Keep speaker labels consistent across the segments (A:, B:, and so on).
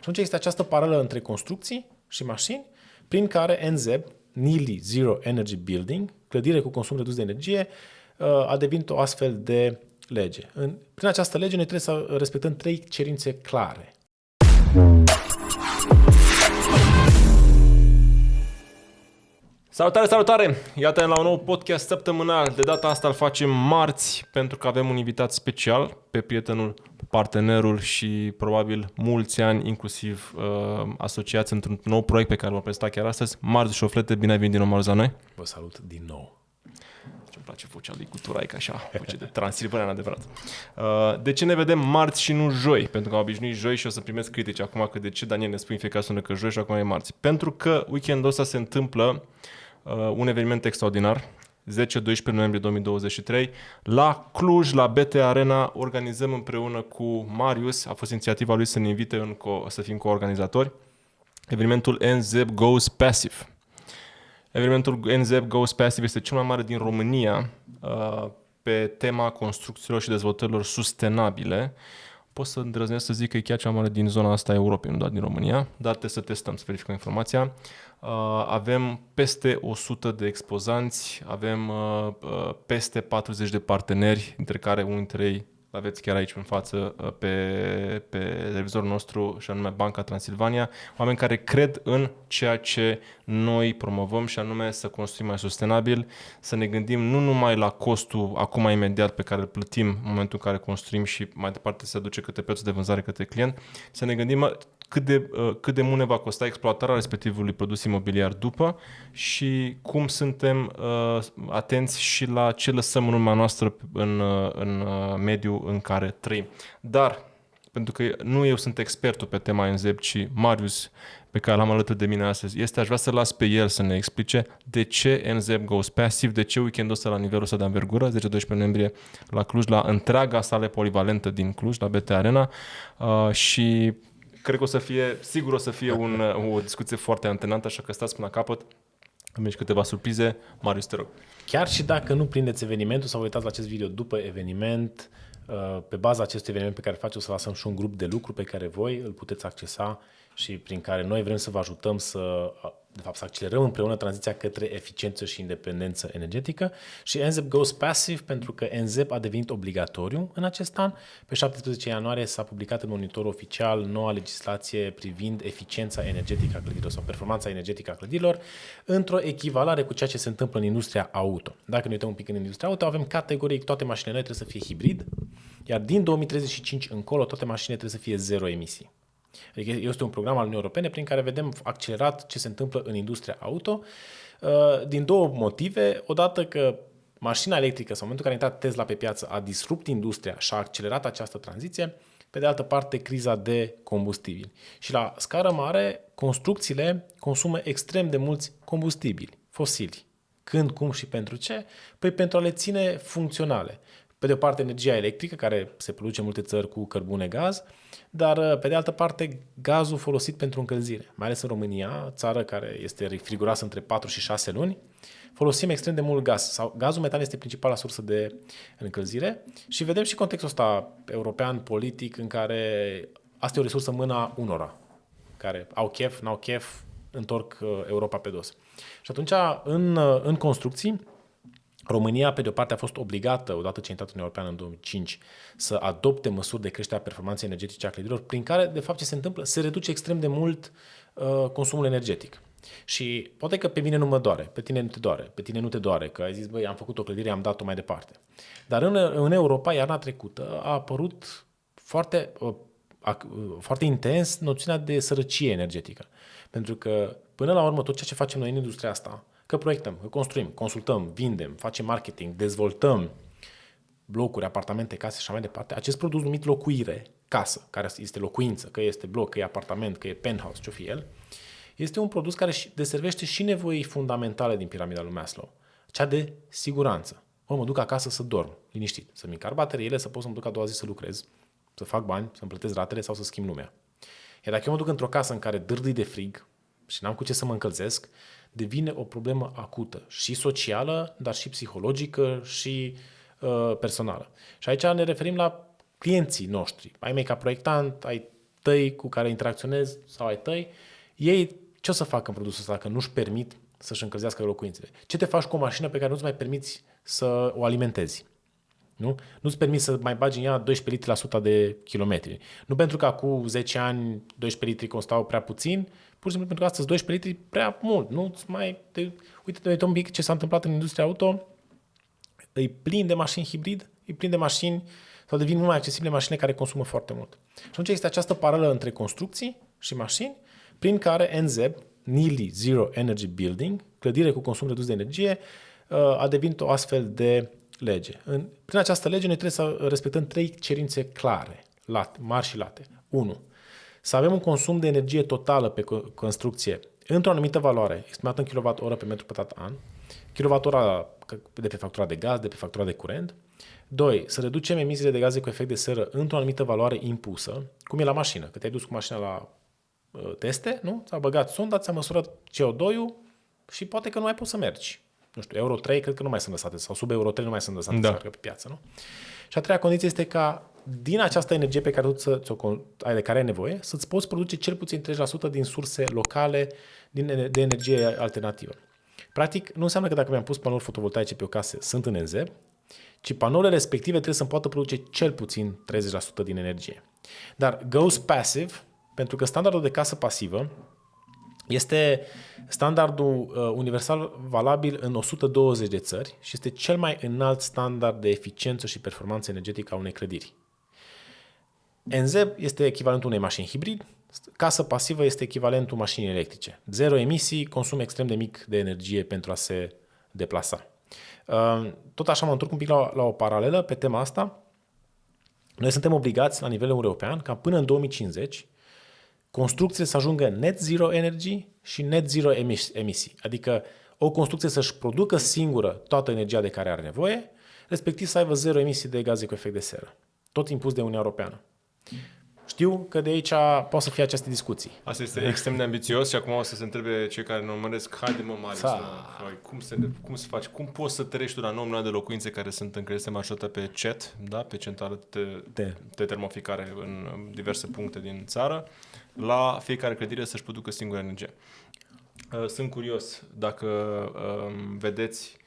A: atunci există această paralelă între construcții și mașini, prin care NZEB, Nearly Zero Energy Building, clădire cu consum redus de energie, a devenit o astfel de lege. Prin această lege noi trebuie să respectăm 3 cerințe clare.
B: Salutare, salutare! Iată la un nou podcast săptămânal. De data asta îl facem marți pentru că avem un invitat special pe prietenul, pe partenerul și probabil mulți ani inclusiv asociați într-un nou proiect pe care l-am prezentat chiar astăzi. Marzu Șoflete, bine ai venit din nou, Marzu, la noi.
A: Vă salut din nou.
B: Ce-mi place vocea lui Guturaic, așa, voce de transilvanean adevărat. De ce ne vedem marți și nu joi? Pentru că am obișnuit joi și o să primesc critici acum că de ce, Daniel, ne spui în fiecare sună că joi și acum e marți. Pentru că weekendul ăsta se întâmplă un eveniment extraordinar, 10-12 noiembrie 2023, la Cluj, la BT Arena, organizăm împreună cu Marius, a fost inițiativa lui să ne invite să fim coorganizatori, evenimentul NZEB Goes Passive. Evenimentul NZEB Goes Passive este cel mai mare din România pe tema construcțiilor și dezvoltărilor sustenabile. Pot să îndrăznesc să zic că e chiar cea mai mare din zona asta a Europei, nu doar din România, dar trebuie să testăm, să verificăm informația. Avem peste 100 de expozanți, avem peste 40 de parteneri, dintre care unul dintre ei aveți chiar aici în față pe televizorul nostru, și anume Banca Transilvania, oameni care cred în ceea ce noi promovăm și anume să construim mai sustenabil, să ne gândim nu numai la costul acum imediat pe care îl plătim în momentul în care construim și mai departe se duce către prețul de vânzare către client, să ne gândim cât de mult ne va costa exploatarea respectivului produs imobiliar după și cum suntem atenți și la ce lăsăm în urma noastră în mediul în care trăim. Dar, pentru că nu eu sunt expertul pe tema NZEB, ci Marius, pe care l-am alături de mine astăzi, aș vrea să las pe el să ne explice de ce NZEB Goes Passive, de ce weekendul ăsta la nivelul ăsta de anvergură, 10-12 noiembrie la Cluj, la întreaga sală polivalentă din Cluj, la BT Arena, și cred că sigur o să fie o discuție foarte antenantă, așa că stați până la capăt. Am aici câteva surprize. Marius, te rog.
A: Chiar și dacă nu prindeți evenimentul sau uitați la acest video după eveniment, pe baza acestui eveniment pe care îl face, o să lăsăm și un grup de lucru pe care voi îl puteți accesa și prin care noi vrem să vă ajutăm să accelerăm împreună tranziția către eficiență și independență energetică. Și NZEB Goes Passive pentru că NZEB a devenit obligatoriu în acest an. Pe 17 ianuarie s-a publicat în monitorul oficial noua legislație privind eficiența energetică a clădirilor sau performanța energetică a clădirilor într-o echivalare cu ceea ce se întâmplă în industria auto. Dacă ne uităm un pic în industria auto, avem categoric toate mașinile noi trebuie să fie hibrid, iar din 2035 încolo toate mașinile trebuie să fie zero emisii. Adică este un program al Uniunii Europene prin care vedem accelerat ce se întâmplă în industria auto din două motive. Odată că mașina electrică, sau în momentul în care a intrat Tesla pe piață, a disrupt industria și a accelerat această tranziție. Pe de altă parte, criza de combustibili. Și la scară mare, construcțiile consumă extrem de mulți combustibili fosili. Când, cum și pentru ce? Păi pentru a le ține funcționale. Pe de o parte, energia electrică, care se produce în multe țări cu cărbune, gaz, dar pe de altă parte, gazul folosit pentru încălzire. Mai ales în România, țară care este friguroasă între 4 și 6 luni, folosim extrem de mult gaz. Sau gazul metan este principala sursă de încălzire și vedem și contextul ăsta european, politic, în care asta e o resursă în mâna unora, care au chef, n-au chef, întorc Europa pe dos. Și atunci, în construcții, România, pe de o parte, a fost obligată, odată ce a intrat în Uniunea Europeană în 2005, să adopte măsuri de creștere a performanței energetice a clădirilor, prin care, de fapt, ce se întâmplă? Se reduce extrem de mult consumul energetic. Și poate că pe mine nu mă doare, pe tine nu te doare, pe tine nu te doare, că ai zis, băi, am făcut o clădire, am dat-o mai departe. Dar în Europa, iarna trecută, a apărut foarte intens noțiunea de sărăcie energetică. Pentru că, până la urmă, tot ceea ce facem noi în industria asta, că proiectăm, că construim, consultăm, vindem, facem marketing, dezvoltăm blocuri, apartamente, case și așa mai departe, acest produs numit locuire, casă, care este locuință, că este bloc, că e apartament, că e penthouse, ce-o fi el, este un produs care deservește și nevoii fundamentale din piramida lui Maslow, cea de siguranță. Mă duc acasă să dorm, liniștit, să-mi încarc bateriile, să pot să mă duc a doua zi să lucrez, să fac bani, să-mi plătesc ratele sau să schimb lumea. Iar dacă eu mă duc într-o casă în care dârdâi de frig și n-am cu ce să mă încălzesc, devine o problemă acută și socială, dar și psihologică și personală. Și aici ne referim la clienții noștri. Ai mei ca proiectant, ai tăi cu care interacționezi sau ai tăi, ei ce o să facă în produsul ăsta dacă nu-și permit să-și încălzească locuințele? Ce te faci cu o mașină pe care nu-ți mai permiți să o alimentezi? Nu? Nu-ți permiți să mai bagi în ea 12 litri la 100 de kilometri. Nu pentru că acum 10 ani 12 litri constau prea puțin, pur și simplu pentru că astăzi 12 litri prea mult. Uite un pic ce s-a întâmplat în industria auto, îi plin de mașini hibrid, îi plin de mașini sau devin mult mai accesibile mașini care consumă foarte mult. Și atunci există această paralelă între construcții și mașini, prin care NZEB, Nearly Zero Energy Building, clădire cu consum redus de energie, a devenit o astfel de lege. Prin această lege noi trebuie să respectăm 3 cerințe clare, mari și late. 1. Să avem un consum de energie totală pe construcție într-o anumită valoare, estimată în kWh pe metru pătrat an, kWh de pe factura de gaz, de pe factura de curent. 2. Să reducem emisiile de gaze cu efect de seră într-o anumită valoare impusă, cum e la mașină. Că te-ai dus cu mașina la teste, nu? Ți-a băgat sonda, ți-a măsurat CO2-ul și poate că nu mai poți să mergi. Nu știu, Euro 3 cred că nu mai sunt lăsate, sau sub Euro 3 nu mai sunt lăsate să meargă pe piață, nu? Și a treia condiție este ca din această energie pe care tu de care ai nevoie, să-ți poți produce cel puțin 30% din surse locale de energie alternativă. Practic, nu înseamnă că dacă mi-am pus panouri fotovoltaice pe o casă, sunt în NZEB, ci panourile respective trebuie să-mi poată produce cel puțin 30% din energie. Dar goes passive, pentru că standardul de casă pasivă este standardul universal valabil în 120 de țări și este cel mai înalt standard de eficiență și performanță energetică a unei clădiri. NZEB este echivalentul unei mașini hibrid, casă pasivă este echivalentul mașinii electrice. 0 emisii, consum extrem de mic de energie pentru a se deplasa. Tot așa mă întorc un pic la o paralelă pe tema asta. Noi suntem obligați la nivel european ca până în 2050 construcțiile să ajungă net zero energy și net zero emisii. Adică o construcție să-și producă singură toată energia de care are nevoie, respectiv să aibă zero emisii de gaze cu efect de seră. Tot impus de Uniunea Europeană. Știu că de aici poate să fie aceste discuții.
B: Asta este extrem de ambițios și acum o să se întrebe cei care ne urmăresc, haide mă, Marius, cum să faci? Cum poți să treci tu la 9 milioane de locuințe care sunt încredite majoritatea pe CET, da? Pe centrală de termoficare în diverse puncte din țară, la fiecare clădire să-și producă singură energie. Sunt curios dacă vedeți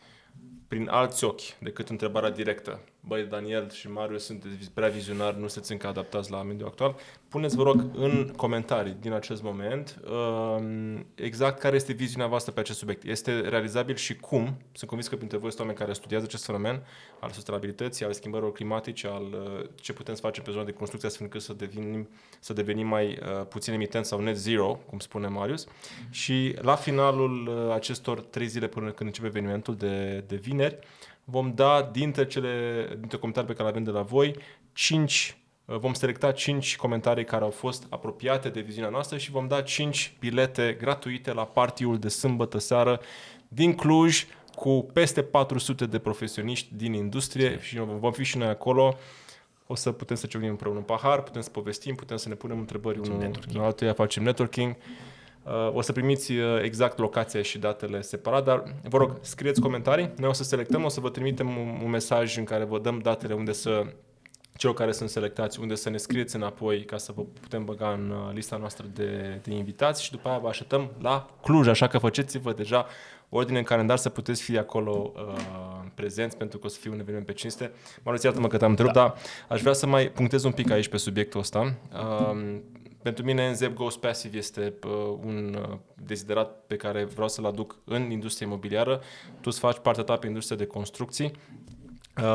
B: prin alți ochi decât întrebarea directă. Băi, Daniel și Marius sunteți prea vizionari, nu sunteți încă adaptați la mediul actual. Puneți, vă rog, în comentarii din acest moment exact care este viziunea voastră pe acest subiect. Este realizabil și cum? Sunt convins că printre voi sunt oameni care studiază acest fenomen al sustenabilității, al schimbărilor climatice, al ce putem să facem pe zona de construcție astfel încât să devenim mai puțin emitenți sau net zero, cum spune Marius. Și la finalul acestor 3 zile până când începe evenimentul de vineri, vom da dintre comentarii pe care le avem de la voi, vom selecta 5 comentarii care au fost apropiate de viziunea noastră și vom da 5 bilete gratuite la party-ul de sâmbătă seară din Cluj cu peste 400 de profesioniști din industrie și vom fi și noi acolo. O să putem să ciocnim împreună un pahar, putem să povestim, putem să ne punem întrebări unul altuia, facem networking. O să primiți exact locația și datele separat, dar vă rog, scrieți comentarii, noi o să selectăm, o să vă trimitem un mesaj în care vă dăm datele celor care sunt selectați, unde să ne scrieți înapoi ca să vă putem băga în lista noastră de invitați și după aia vă așteptăm la Cluj, așa că faceți-vă deja ordine în calendar să puteți fi acolo prezenți, pentru că o să fie un eveniment pe cinste. Marius, iartă-mă că te-am întrerupt, dar aș vrea să mai punctez un pic aici pe subiectul ăsta. Pentru mine NZEB Goes Passive este un deziderat pe care vreau să-l aduc în industria imobiliară. Tu îți faci partea ta pe industria de construcții.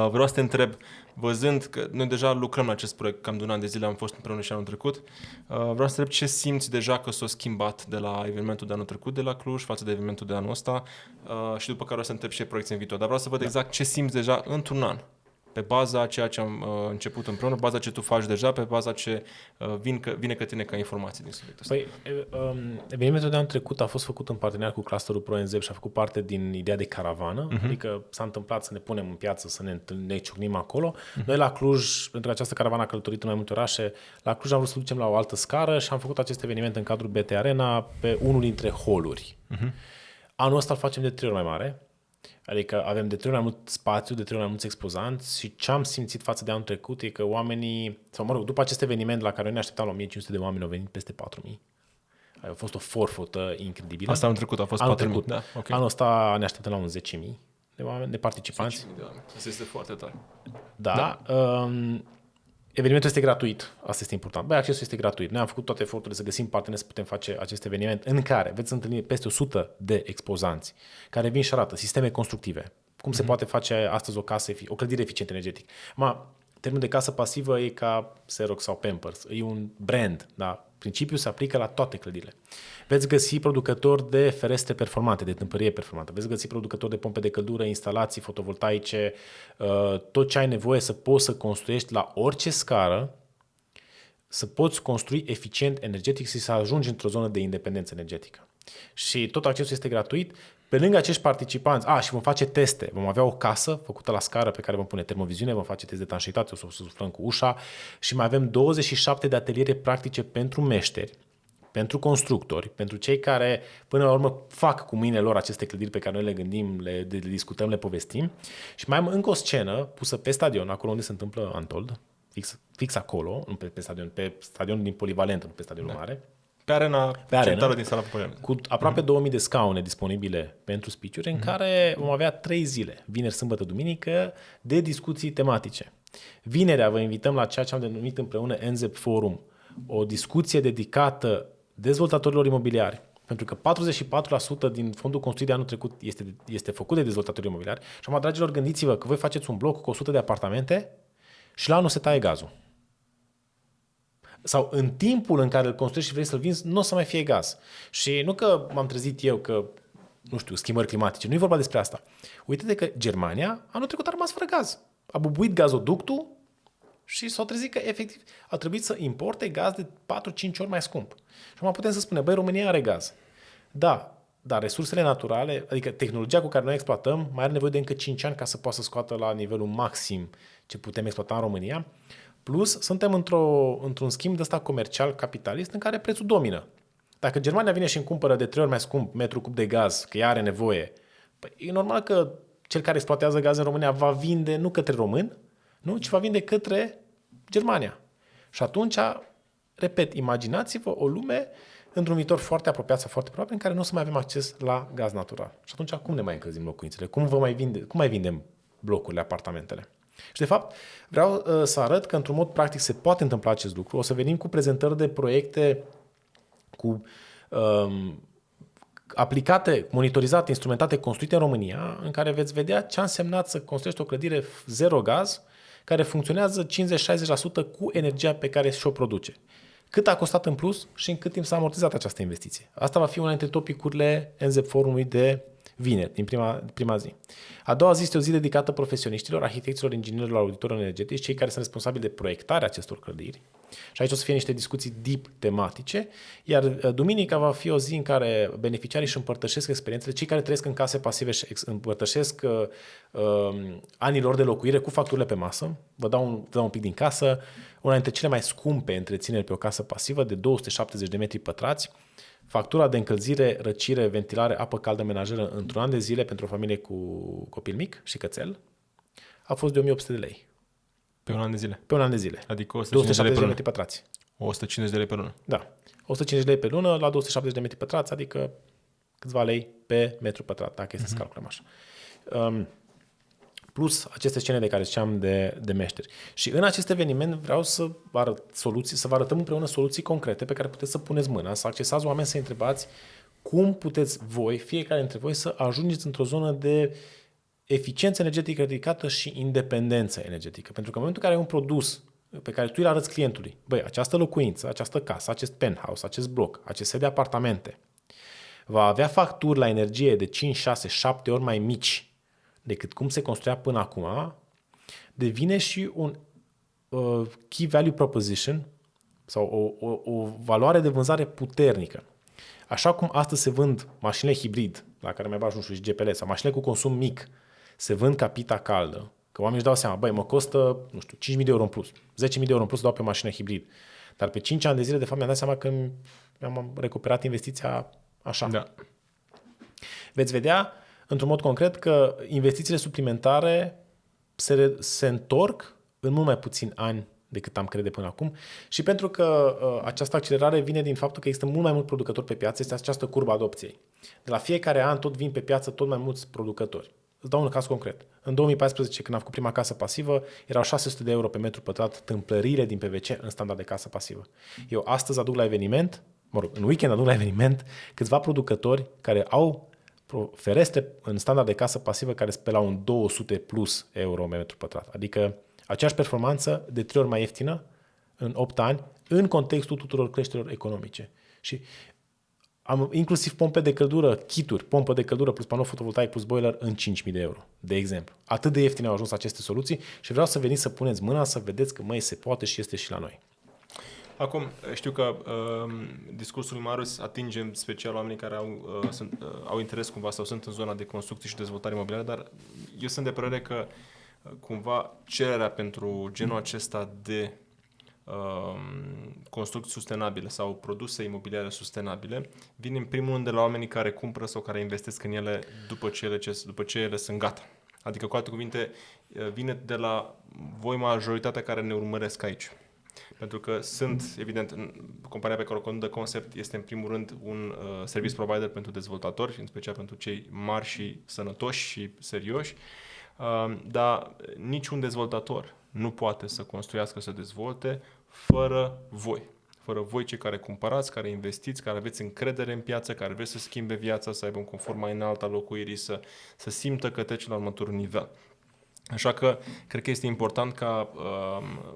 B: Vreau să te întreb, văzând că noi deja lucrăm la acest proiect, cam de un an de zile am fost împreună și anul trecut, vreau să te întreb ce simți deja că s-a schimbat de la evenimentul de anul trecut de la Cluj față de evenimentul de anul ăsta și după care o să întreb ce proiecte în viitor. Dar vreau să văd exact ce simți deja într-un an. Pe baza a ceea ce am început împreună, pe baza ce tu faci deja, pe baza ce vine către tine ca informații din subiectul ăsta.
A: Păi, evenimentul de anul trecut a fost făcut în parteneriat cu clusterul ProNZEB și a făcut parte din ideea de caravană, adică s-a întâmplat să ne punem în piață, să ne ciocnim acolo. Noi la Cluj, pentru că această caravană a călătorit în mai multe orașe, la Cluj am vrut să ducem la o altă scară și am făcut acest eveniment în cadrul BT Arena pe unul dintre holuri. Anul ăsta îl facem de 3 ori mai mare. Adică avem de 3 ori mai mult spațiu, de 3 ori mai mulți expozanți și ce am simțit față de anul trecut e că oamenii, sau mă rog, după acest eveniment la care noi ne așteptam la 1500 de oameni, au venit peste 4000. A fost o forfotă incredibilă.
B: Asta anul trecut a fost 4.000. Da, okay.
A: Anul ăsta ne așteptăm la un 10.000 de oameni, de participanți.
B: 10.000 de oameni. Asta este foarte tare.
A: Da. Evenimentul este gratuit. Asta este important. Băi, accesul este gratuit. Noi am făcut toate eforturile să găsim parteneri să putem face acest eveniment în care veți întâlni peste 100 de expozanți care vin și arată sisteme constructive. Cum se poate face astăzi o clădire eficient energetic. Termenul de casă pasivă e ca Xerox sau Pampers. E un brand, da? Principiul se aplică la toate clădirile. Veți găsi producători de ferestre performante, de tâmpărie performantă. Veți găsi producători de pompe de căldură, instalații fotovoltaice, tot ce ai nevoie să poți să construiești la orice scară, să poți construi eficient energetic și să ajungi într-o zonă de independență energetică. Și tot accesul este gratuit. Pe lângă acești participanți, și vom face teste. Vom avea o casă făcută la scară pe care vom pune termoviziune, vom face test de etanșitate, o să suflăm cu ușa și mai avem 27 de ateliere practice pentru meșteri, pentru constructori, pentru cei care până la urmă fac cu mâinile lor aceste clădiri pe care noi le gândim, le discutăm, le povestim. Și mai am încă o scenă pusă pe stadion, acolo unde se întâmplă Untold, fix acolo, nu pe stadion, pe stadionul din Polivalent, nu pe stadionul mare.
B: Pe arena centrală din sala Popoian.
A: Cu aproape 2000 de scaune disponibile pentru speech-uri, în care vom avea 3 zile, vineri, sâmbătă, duminică, de discuții tematice. Vinerea vă invităm la ceea ce am denumit împreună NZEP Forum, o discuție dedicată dezvoltatorilor imobiliari, pentru că 44% din fondul construit de anul trecut este făcut de dezvoltatori imobiliari. Și acum, dragilor, gândiți-vă că voi faceți un bloc cu 100 de apartamente și la anul se taie gazul. Sau în timpul în care îl construiești și vrei să-l vinzi, nu o să mai fie gaz. Și nu că m-am trezit eu că, nu știu, schimbări climatice, nu e vorba despre asta. Uite-te că Germania anul trecut a rămas fără gaz. A bubuit gazoductul și s-au trezit că efectiv a trebuit să importe gaz de 4-5 ori mai scump. Și acum putem să spunem, băi, România are gaz. Da, dar resursele naturale, adică tehnologia cu care noi exploatăm, mai are nevoie de încă 5 ani ca să poată să scoată la nivelul maxim ce putem exploata în România. Plus, suntem într-un schimb de ăsta comercial capitalist în care prețul domină. Dacă Germania vine și îmi cumpără de 3 ori mai scump metru cub de gaz, că ea are nevoie, păi e normal că cel care exploatează gaz în România va vinde nu către român, nu, ci va vinde către Germania. Și atunci, repet, imaginați-vă o lume într-un viitor foarte apropiat sau foarte probabil în care nu o să mai avem acces la gaz natural. Și atunci, cum ne mai încălzim locuințele? Cum mai vindem blocurile, apartamentele? Și de fapt vreau să arăt că într-un mod practic se poate întâmpla acest lucru. O să venim cu prezentări de proiecte cu aplicate, monitorizate, instrumentate, construite în România, în care veți vedea ce a însemnat să construiești o clădire zero gaz care funcționează 50-60% cu energia pe care și-o produce. Cât a costat în plus și în cât timp s-a amortizat această investiție. Asta va fi una dintre topicurile NZEP Forumului de vineri, din prima zi. A doua zi este o zi dedicată profesioniștilor, arhitecților, inginerilor, auditorilor energetici, cei care sunt responsabili de proiectarea acestor clădiri. Și aici o să fie niște discuții deep tematice, iar duminica va fi o zi în care beneficiarii își împărtășesc experiențele, cei care trăiesc în case pasive și împărtășesc anii lor de locuire cu facturile pe masă. Vă dau un pic din casă, una dintre cele mai scumpe întrețineri pe o casă pasivă de 270 de metri pătrați. Factura de încălzire, răcire, ventilare, apă caldă menajeră într-un an de zile pentru o familie cu copil mic și cățel a fost de 1800 de lei.
B: Pe un an de zile?
A: Pe un an de zile.
B: Adică 150
A: de metri pătrați.
B: 150 de lei pe lună?
A: Da. 150 de lei pe lună la 270 de metri pătrați, adică câțiva lei pe metru pătrat, dacă este să calculăm așa. Plus aceste scene de care ziceam de meșteri. Și în acest eveniment vreau să vă arăt soluții, să vă arătăm împreună soluții concrete pe care puteți să puneți mâna, să accesați oameni, să întrebați cum puteți voi, fiecare dintre voi, să ajungeți într-o zonă de eficiență energetică ridicată și independență energetică. Pentru că în momentul în care ai un produs pe care tu îl arăți clientului, băi, această locuință, această casă, acest penthouse, acest bloc, acest set de apartamente, va avea facturi la energie de 5, 6, 7 ori mai mici decât cum se construia până acum, devine și un key value proposition sau o valoare de vânzare puternică. Așa cum astăzi se vând mașinile hibrid, la care mai bagi, nu știu, și GPL, sau mașinile cu consum mic, se vând ca pita caldă, că oamenii își dau seama, băi, mă costă, nu știu, 5.000 de euro în plus, 10.000 de euro în plus dau pe o mașină hibrid. Dar pe 5 ani de zile, de fapt, mi-am dat seama că mi-am recuperat investiția așa.
B: Da.
A: Veți vedea într-un mod concret că investițiile suplimentare se întorc în mult mai puțini ani decât am crede până acum și pentru că această accelerare vine din faptul că există mult mai mulți producători pe piață, este această curbă adopției. De la fiecare an tot vin pe piață tot mai mulți producători. Îți dau un caz concret. În 2014, când am făcut prima casă pasivă, erau 600 de euro pe metru pătrat tâmplările din PVC în standard de casă pasivă. Eu astăzi aduc la eveniment, în weekend aduc la eveniment câțiva producători care au ferestre în standard de casă pasivă care sunt pe la un 200 plus euro pe metru pătrat. Adică aceeași performanță de 3 ori mai ieftină în 8 ani în contextul tuturor creșterilor economice. Și am inclusiv pompe de căldură, kituri, pompă de căldură plus panou fotovoltaic plus boiler în 5.000 de euro, de exemplu. Atât de ieftine au ajuns aceste soluții și vreau să veniți să puneți mâna să vedeți că se poate și este și la noi.
B: Acum, știu că discursul lui Marius atinge în special oamenii care au interes cumva sau sunt în zona de construcții și dezvoltare imobiliară, dar eu sunt de părere că cumva cererea pentru genul acesta de construcții sustenabile sau produse imobiliare sustenabile vine în primul rând de la oamenii care cumpără sau care investesc în ele după ce ele sunt gata. Adică, cu alte cuvinte, vine de la voi majoritatea care ne urmăresc aici. Pentru că sunt, evident, compania pe care o conduc, Concept este în primul rând un service provider pentru dezvoltatori, în special pentru cei mari și sănătoși și serioși, dar niciun dezvoltator nu poate să construiască, să dezvolte fără voi. Fără voi cei care cumpărați, care investiți, care aveți încredere în piață, care vreți să schimbe viața, să aibă un confort mai înalt al locuirii, să simtă că trece la următorul nivel. Așa că cred că este important ca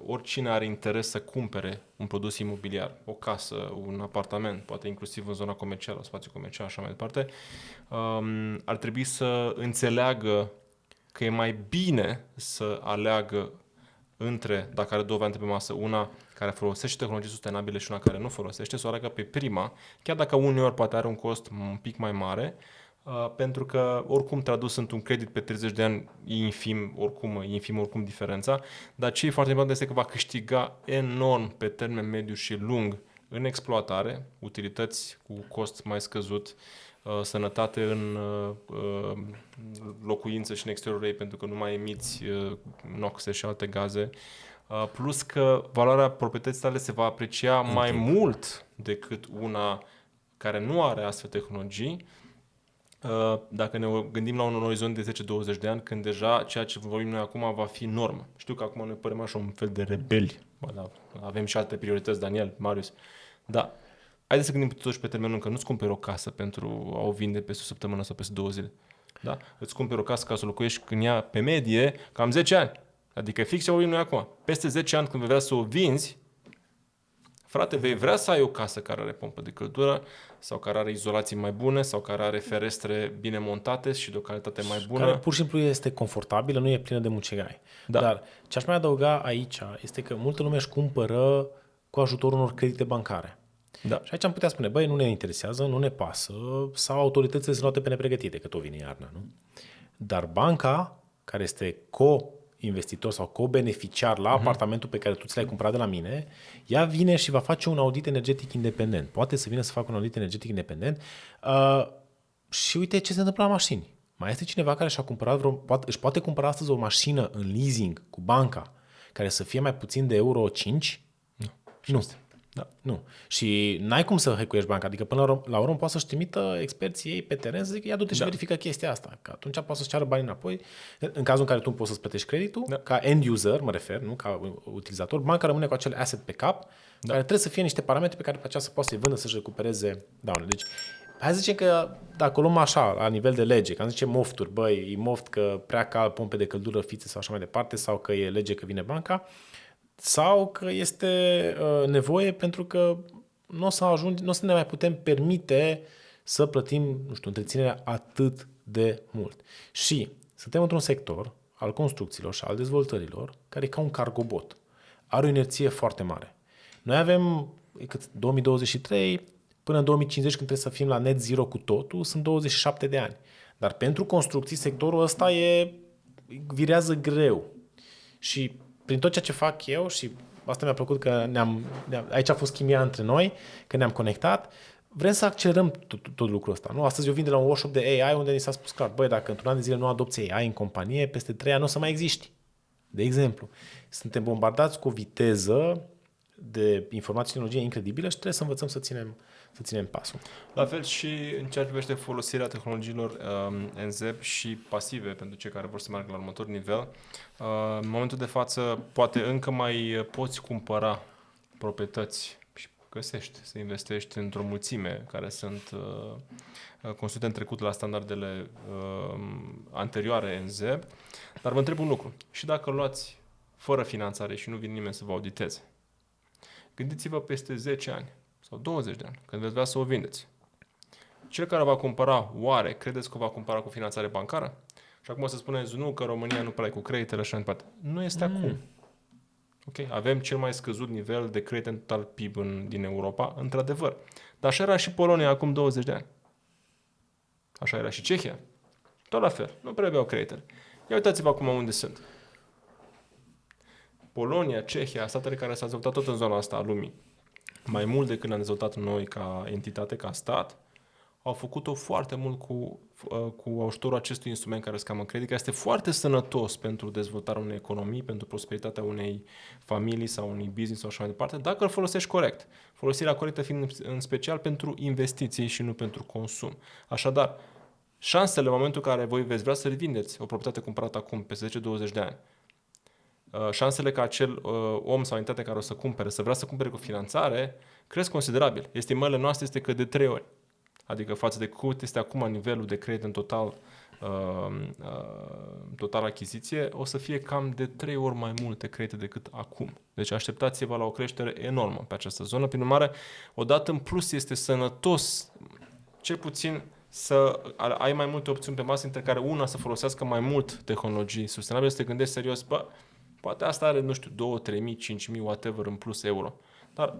B: oricine are interes să cumpere un produs imobiliar, o casă, un apartament, poate inclusiv în zona comercială, spațiu comercial, așa mai departe, ar trebui să înțeleagă că e mai bine să aleagă între, dacă are două variante pe masă, una care folosește tehnologii sustenabile și una care nu folosește, să o aleagă pe prima, chiar dacă uneori poate are un cost un pic mai mare, pentru că oricum tradus într-un credit pe 30 de ani e infim oricum diferența, dar ce e foarte important este că va câștiga enorm pe termen mediu și lung în exploatare, utilități cu cost mai scăzut, sănătate în locuință și în exteriorul ei pentru că nu mai emiți noxe și alte gaze, plus că valoarea proprietății tale se va aprecia mai mult decât una care nu are astfel de tehnologii, dacă ne gândim la un orizont de 10-20 de ani, când deja ceea ce vorbim noi acum va fi normă. Știu că acum noi părem așa un fel de rebeli. Avem și alte priorități, Daniel, Marius. Da. Haideți să gândim totuși pe termen lung, că nu-ți cumperi o casă pentru a o vinde peste o săptămână sau peste 2 zile. Da? Îți cumperi o casă ca să locuiești în ea pe medie cam 10 ani. Adică fix ce vorbim noi acum. Peste 10 ani când vei vrea să o vinzi, frate, vei vrea să ai o casă care are pompă de căldură sau care are izolații mai bune sau care are ferestre bine montate și de o calitate mai bună.
A: Care pur și simplu este confortabilă, nu e plină de mucegai. Da. Dar ce aș mai adăuga aici este că multă lume își cumpără cu ajutorul unor credite bancare.
B: Da. Și
A: aici am putea spune, băi, nu ne interesează, nu ne pasă, sau autoritățile sunt luate pe nepregătite, că tot vine iarna, nu? Dar banca, care este co-investitor sau co-beneficiar la apartamentul pe care tu ți l-ai cumpărat de la mine, ea vine și va face un audit energetic independent. Poate să vină să facă un audit energetic independent și uite ce se întâmplă la mașini. Mai este cineva care și-a cumpărat își poate cumpăra astăzi o mașină în leasing cu banca care să fie mai puțin de euro 5? Nu. Da. Nu. Și n-ai cum să hackuiești banca. Adică până la urmă poate să-și trimită experții ei pe teren să zică, ia du-te și verifică chestia asta. Că atunci poate să-și ceară banii înapoi. În cazul în care tu poți să-ți plătești creditul, ca end user, mă refer, nu ca utilizator, banca rămâne cu acel asset pe cap, care trebuie să fie niște parametri pe care pe aceea să poată să-i vândă, să-și recupereze daune. Deci, hai să zicem că dacă o luăm așa, la nivel de lege, că zice mofturi, băi, e moft că prea cald pompe de căldură, fițe sau așa mai departe, sau că e lege că vine banca, sau că este nevoie pentru că nu o să ne mai putem permite să plătim, întreținerea atât de mult. Și suntem într-un sector al construcțiilor și al dezvoltărilor care e ca un cargobot. Are o inerție foarte mare. Noi avem 2023 până în 2050, când trebuie să fim la net zero cu totul, sunt 27 de ani. Dar pentru construcții, sectorul ăsta virează greu. Și prin tot ceea ce fac eu, și asta mi-a plăcut că aici a fost chimia între noi, că ne-am conectat, vrem să accelerăm tot lucrul ăsta. Nu? Astăzi eu vin de la un workshop de AI unde ni s-a spus clar, băi, dacă într-un an de zile nu adopți AI în companie, peste 3 ani nu o să mai existi. De exemplu, suntem bombardați cu o viteză de informații și tehnologie incredibilă și trebuie să învățăm să ținem pasul.
B: La fel și în ceea ce privește folosirea tehnologiilor NZEB și pasive pentru cei care vor să meargă la următor nivel. În momentul de față, poate încă mai poți cumpăra proprietăți și găsești să investești într-o mulțime care sunt construite în trecut la standardele anterioare NZEB, dar vă întreb un lucru. Și dacă luați fără finanțare și nu vine nimeni să vă auditeze, gândiți-vă peste 10 ani sau 20 de ani, când veți vrea să o vindeți. Cel care va cumpăra, oare, credeți că o va cumpăra cu finanțare bancară? Și acum o să spuneți, nu, că România nu prea e cu creditele și așa mai departe. Nu este acum. Okay? Avem cel mai scăzut nivel de credit în total PIB din Europa, într-adevăr. Dar așa era și Polonia acum 20 de ani. Așa era și Cehia. Tot la fel. Nu prea aveau creditele. Ia uitați-vă acum unde sunt. Polonia, Cehia, statele care s-au dezvoltat tot în zona asta a lumii, mai mult decât ne-am dezvoltat noi ca entitate, ca stat, au făcut-o foarte mult cu ajutorul acestui instrument care se cheamă credit, care este foarte sănătos pentru dezvoltarea unei economii, pentru prosperitatea unei familii sau unui business sau așa mai departe, dacă îl folosești corect. Folosirea corectă fiind în special pentru investiții și nu pentru consum. Așadar, șansele în momentul în care voi veți vrea să revindeți o proprietate cumpărată acum, peste 10-20 de ani, șansele ca acel om sau entitate care o să cumpere, să vrea să cumpere cu finanțare, cresc considerabil. Estimările noastre este că de 3 ori. Adică față de cât este acum nivelul de credit în total achiziție, o să fie cam de 3 ori mai multe credite decât acum. Deci așteptați-vă la o creștere enormă pe această zonă. Prin urmare, odată în plus este sănătos, cel puțin să ai mai multe opțiuni pe masă, între care una să folosească mai mult tehnologii sustenabile, să te gândești serios, poate asta are, nu știu, 2, 3.000, 5.000, whatever în plus euro. Dar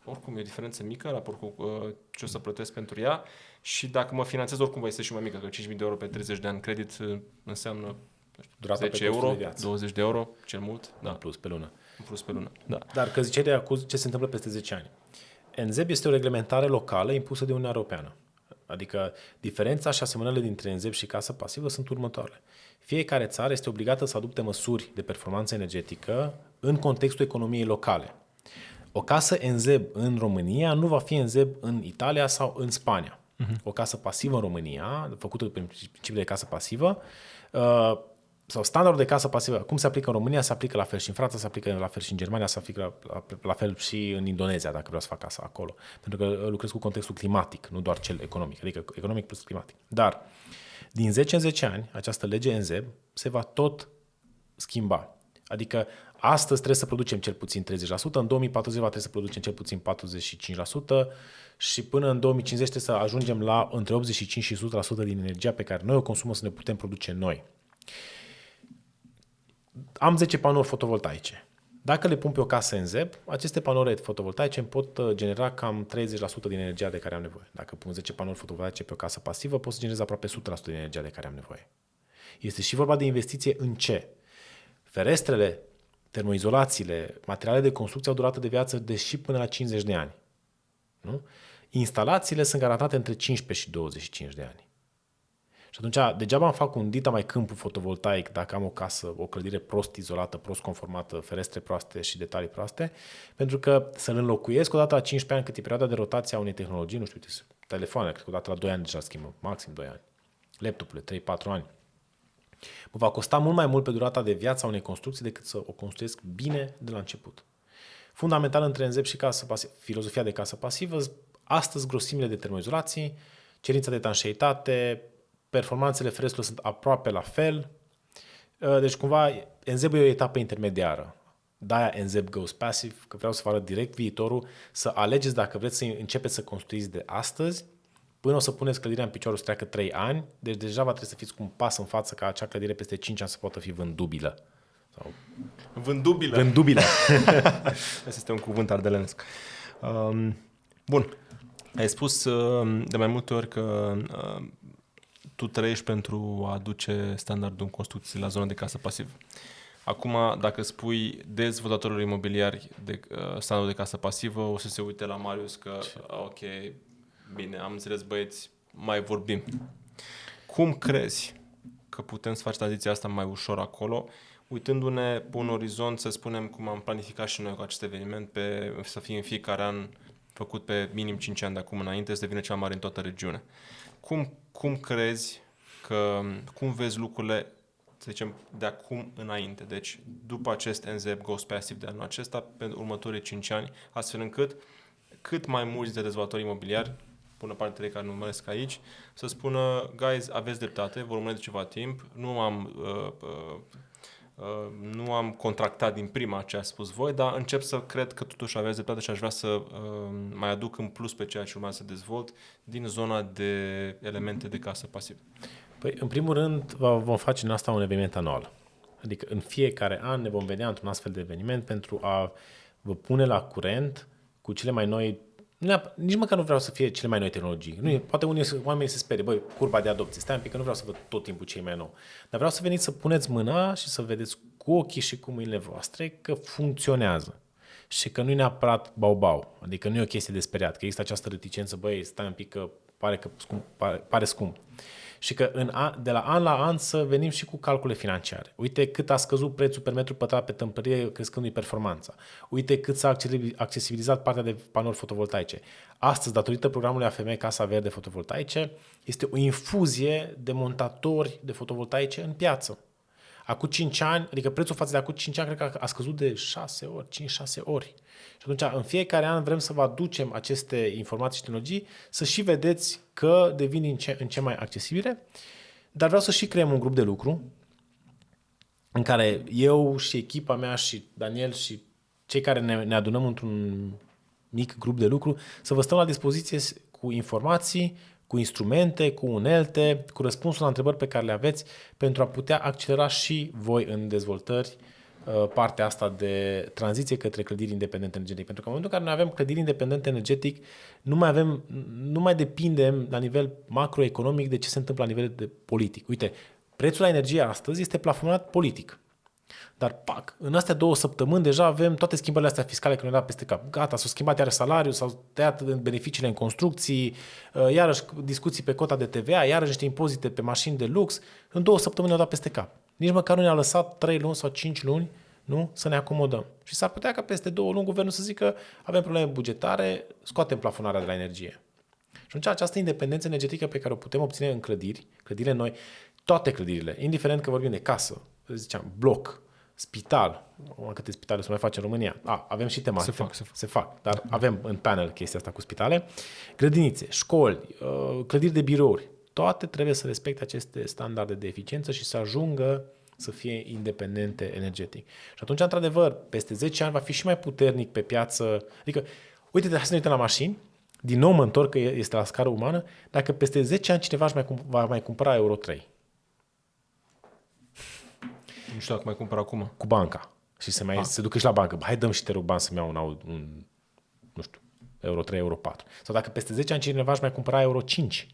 B: oricum e o diferență mică în raport cu ce o să plătesc pentru ea și dacă mă finanțez oricum va este și mai mică, că 5.000 de euro pe 30 de ani credit înseamnă
A: Durata
B: 10 euro, 20 de euro, cel mult. Da.
A: În plus pe lună.
B: În plus pe lună, da.
A: Dar că ziceai de acum ce se întâmplă peste 10 ani. NZEB este o reglementare locală impusă de Uniunea Europeană. Adică diferența și asemănările dintre NZEB și casă pasivă sunt următoarele. Fiecare țară este obligată să adopte măsuri de performanță energetică în contextul economiei locale. O casă NZEB în România nu va fi NZEB în Italia sau în Spania. O casă pasivă în România, făcută pe principiul de casă pasivă, sau standardul de casă pasivă, cum se aplică în România, se aplică la fel și în Franța, se aplică la fel și în Germania, se aplică la fel și în Indonezia, dacă vreau să fac casa acolo. Pentru că lucrez cu contextul climatic, nu doar cel economic, adică economic plus climatic. Dar din 10 în 10 ani, această lege NZEB se va tot schimba. Adică astăzi trebuie să producem cel puțin 30%, în 2040 va trebui să producem cel puțin 45% și până în 2050 trebuie să ajungem la între 85 și 100% din energia pe care noi o consumăm să ne putem produce noi. Am 10 panouri fotovoltaice. Dacă le pun pe o casă NZEB, aceste panouri fotovoltaice îmi pot genera cam 30% din energia de care am nevoie. Dacă pun 10 panouri fotovoltaice pe o casă pasivă, pot să generez aproape 100% din energia de care am nevoie. Este și vorba de investiție în ce? Ferestrele, termoizolațiile, materialele de construcție au durată de viață de și până la 50 de ani. Nu? Instalațiile sunt garantate între 15 și 25 de ani. Și atunci, degeaba îmi fac un dita mai câmpul fotovoltaic dacă am o casă, o clădire prost izolată, prost conformată, ferestre proaste și detalii proaste, pentru că să-l înlocuiesc odată la 15 ani, cât e perioada de rotație a unei tehnologii, nu știu, telefoanele, cred că odată la 2 ani deja schimbă, maxim 2 ani, laptopurile, 3-4 ani. Mă va costa mult mai mult pe durata de viață a unei construcții decât să o construiesc bine de la început. Fundamental între NZEB și casă pasivă, filozofia de casă pasivă, astăzi grosimile de termoizolații, cerința de etanșeitate, performanțele ferestrelor sunt aproape la fel. Deci cumva NZEB e o etapă intermediară. De-aia NZEB Goes Passive, că vreau să vă arăt direct viitorul, să alegeți dacă vreți să începeți să construiți de astăzi, până o să puneți clădirea în picioare, o să treacă 3 ani, deci deja va trebui să fiți cu un pas în față ca acea clădire peste 5 ani să poată fi vândubilă. Sau...
B: Vândubilă.
A: Vândubilă.
B: Asta este un cuvânt ardelenesc. Bun. Ai spus de mai multe ori că tu trăiești pentru a aduce standardul în construcții la zona de casă pasivă. Acum, dacă spui dezvoltatorilor imobiliari de standardul de casă pasivă, o să se uite la Marius că, ok, Bine, am înțeles, băieți, mai vorbim. Cum crezi că putem să facem tranziția asta mai ușor acolo, uitându-ne pe un orizont, să spunem, cum am planificat și noi cu acest eveniment, să fie în fiecare an făcut pe minim 5 ani de acum înainte, să devină cea mai mare în toată regiunea. Cum crezi cum vezi lucrurile, să zicem, de acum înainte? Deci, după acest NZEP Ghost Passive de anul acesta, pentru următorii 5 ani, astfel încât cât mai mulți de dezvoltatori imobiliari, până partele care număresc aici, să spună, guys, aveți dreptate, vor rămâne de ceva timp, nu am contractat din prima ce a spus voi, dar încep să cred că totuși aveți dreptate și aș vrea să mai aduc în plus pe ceea ce urmează să dezvolt din zona de elemente de casă pasivă.
A: Păi, în primul rând, vom face în asta un eveniment anual. Adică în fiecare an ne vom vedea într-un astfel de eveniment pentru a vă pune la curent cu cele mai noi, nici măcar nu vreau să fie cele mai noi tehnologii. Nu, poate oamenii se sperie, băi, curba de adopție, stai un pic că nu vreau să văd tot timpul cei mai nou. Dar vreau să veniți să puneți mâna și să vedeți cu ochii și cu mâinile voastre că funcționează. Și că nu e neapărat bau-bau. Adică nu e o chestie de speriat, că există această reticență, băi, stai un pic că pare scump. Și că de la an la an să venim și cu calcule financiare. Uite cât a scăzut prețul per metru pătrat pe tâmpărie crescându-i performanța. Uite cât s-a accesibilizat partea de panouri fotovoltaice. Astăzi, datorită programului AFM Casa Verde Fotovoltaice, este o infuzie de montatori de fotovoltaice în piață. Acum 5 ani, adică prețul față de acum 5 ani, cred că a scăzut de 6 ori, 5-6 ori. Și atunci, în fiecare an vrem să vă aducem aceste informații și tehnologii, să și vedeți că devin în ce mai accesibile, dar vreau să și creăm un grup de lucru în care eu și echipa mea și Daniel și cei care ne adunăm într-un mic grup de lucru, să vă stăm la dispoziție cu informații, cu instrumente, cu unelte, cu răspunsul la întrebări pe care le aveți pentru a putea accelera și voi în dezvoltări partea asta de tranziție către clădiri independente energetic. Pentru că în momentul în care noi avem clădiri independente energetic, nu mai depindem la nivel macroeconomic de ce se întâmplă la nivel de politic. Uite, prețul la energie astăzi este plafonat politic. Dar, în astea 2 săptămâni deja avem toate schimbările astea fiscale care ne-au dat peste cap. Gata, s-au schimbat iarăși salariul, s-au tăiat beneficiile în construcții, iarăși discuții pe cota de TVA, iarăși niște impozite pe mașini de lux. În 2 săptămâni ne-au dat peste cap. Nici măcar nu ne-a lăsat 3 luni sau 5 luni, nu, să ne acomodăm. Și s-ar putea ca peste 2 luni guvernul să zică avem probleme bugetare, scoatem plafonarea de la energie. Și atunci această independență energetică pe care o putem obține în clădirile noi, toate clădirile, indiferent că vorbim de casă, ziceam, bloc, spital, câte spitale se mai face în România? Avem și tema. Se fac, dar avem în panel chestia asta cu spitale. Grădinițe, școli, clădiri de birouri, toate trebuie să respecte aceste standarde de eficiență și să ajungă să fie independente energetic. Și atunci, într-adevăr, peste 10 ani va fi și mai puternic pe piață. Adică, uite, hai să ne uităm la mașini, din nou mă întorc că este la scară umană, dacă peste 10 ani cineva va mai cumpăra Euro 3.
B: Nu știu dacă mai cumpăr acum.
A: Cu banca. Și se ducă și la bancă. Hai, dăm și te rog bani să-mi iau nu știu, Euro 3, Euro 4. Sau dacă peste 10 ani cineva își mai cumpăra Euro 5,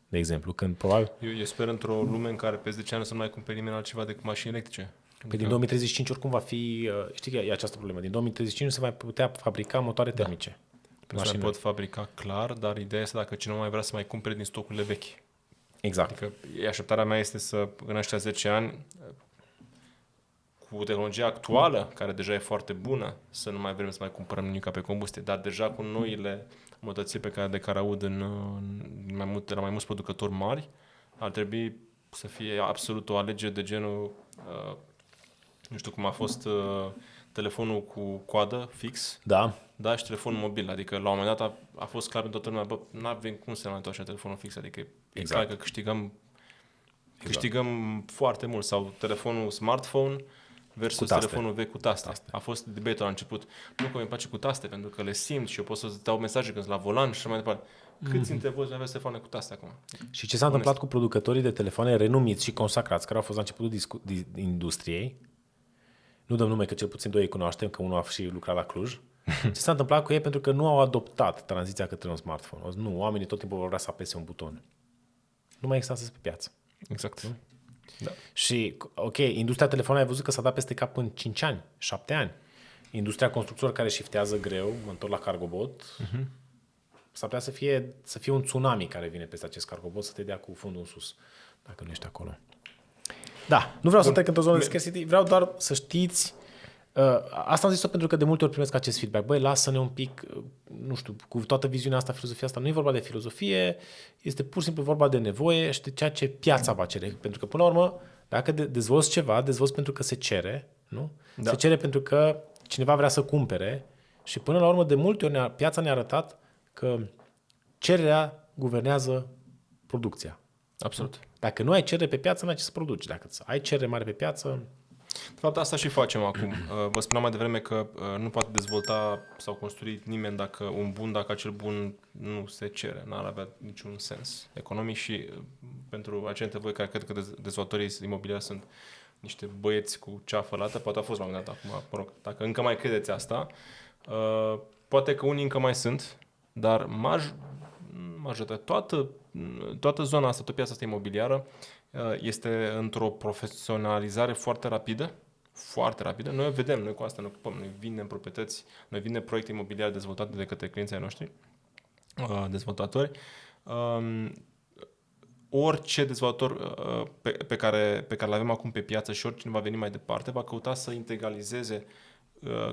A: de exemplu, când probabil...
B: Eu sper într-o lume în care peste 10 ani să nu mai cumperi nimeni altceva decât mașini electrice.
A: Păi din 2035 oricum va fi... Știi că e această problemă. Din 2035 nu se va putea fabrica motoare termice.
B: Nu se pot fabrica, clar, dar ideea este dacă cineva mai vrea să mai cumpere din stocurile vechi.
A: Exact.
B: Adică așteptarea mea este să, în aceștia 10 ani, cu tehnologia actuală, care deja e foarte bună, să nu mai vrem să mai cumpărăm nimic pe combustie, dar deja cu noile mătățiri de care aud de la mai mulți producători mari, ar trebui să fie absolut o alegere de genul, nu știu cum a fost telefonul cu coadă fix. Da, și telefonul mobil. Adică la un moment dat a fost clar pentru toată lumea, n-avem cum să ne mai întoarcem telefonul fix. Adică e clar că câștigăm foarte mult. Sau telefonul smartphone versus telefonul vechi cu taste. A fost debate-ul la început. Nu că mi place cu taste, pentru că le simt și eu pot să dau mesaje când sunt la volan și așa mai departe. Câți dintre voi aveți telefoane cu taste acum?
A: Și ce s-a întâmplat cu producătorii de telefoane renumiți și consacrați, care au fost la începutul industriei? Nu dăm nume, că cel puțin 2 îi cunoaștem, că unul a și lucrat la Cluj. Ce s-a întâmplat cu ei? Pentru că nu au adoptat tranziția către un smartphone. Nu, oamenii tot timpul vor vrea să apese un buton. Nu mai există astăzi pe piață.
B: Exact.
A: Nu? Da. Și, ok, industria telefonului ai văzut că s-a dat peste cap în 5 ani, 7 ani. Industria constructorilor care shiftează greu, mă întorc la Cargobot, S-ar putea să fie un tsunami care vine peste acest cargobot să te dea cu fundul în sus, dacă nu ești acolo. Da, nu vreau să trec într-o zonă de scarcity, vreau doar să știți. Asta am zis-o pentru că de multe ori primesc acest feedback. Băi, lasă-ne un pic, nu știu, cu toată viziunea asta, filozofia asta, nu e vorba de filozofie, este pur și simplu vorba de nevoie și de ceea ce piața va cere. Pentru că, până la urmă, dacă dezvolți ceva, dezvolți pentru că se cere, nu? Da. Se cere pentru că cineva vrea să cumpere și până la urmă, de multe ori, piața ne-a arătat că cererea guvernează producția.
B: Absolut.
A: Dacă nu ai cerere pe piață, nu ai ce să produci. Dacă ai cerere mare pe piață...
B: De fapt, asta și facem acum. Vă spuneam mai devreme că nu poate dezvolta sau construi nimeni dacă acel bun nu se cere. N-ar avea niciun sens economic și pentru acele voi care cred că dezvoltatorii imobiliari sunt niște băieți cu ceafă lată, poate a fost la un moment dat acum, mă rog, dacă încă mai credeți asta, poate că unii încă mai sunt, dar toată zona asta, toată piața asta imobiliară este într-o profesionalizare foarte rapidă. Foarte rapidă. Noi o vedem, noi cu asta ne ocupăm. Noi vindem proprietăți, noi vindem proiecte imobiliare dezvoltate de către clienții noștri, dezvoltatori. Orice dezvoltator pe care îl avem acum pe piață și oricine va veni mai departe va căuta să integralizeze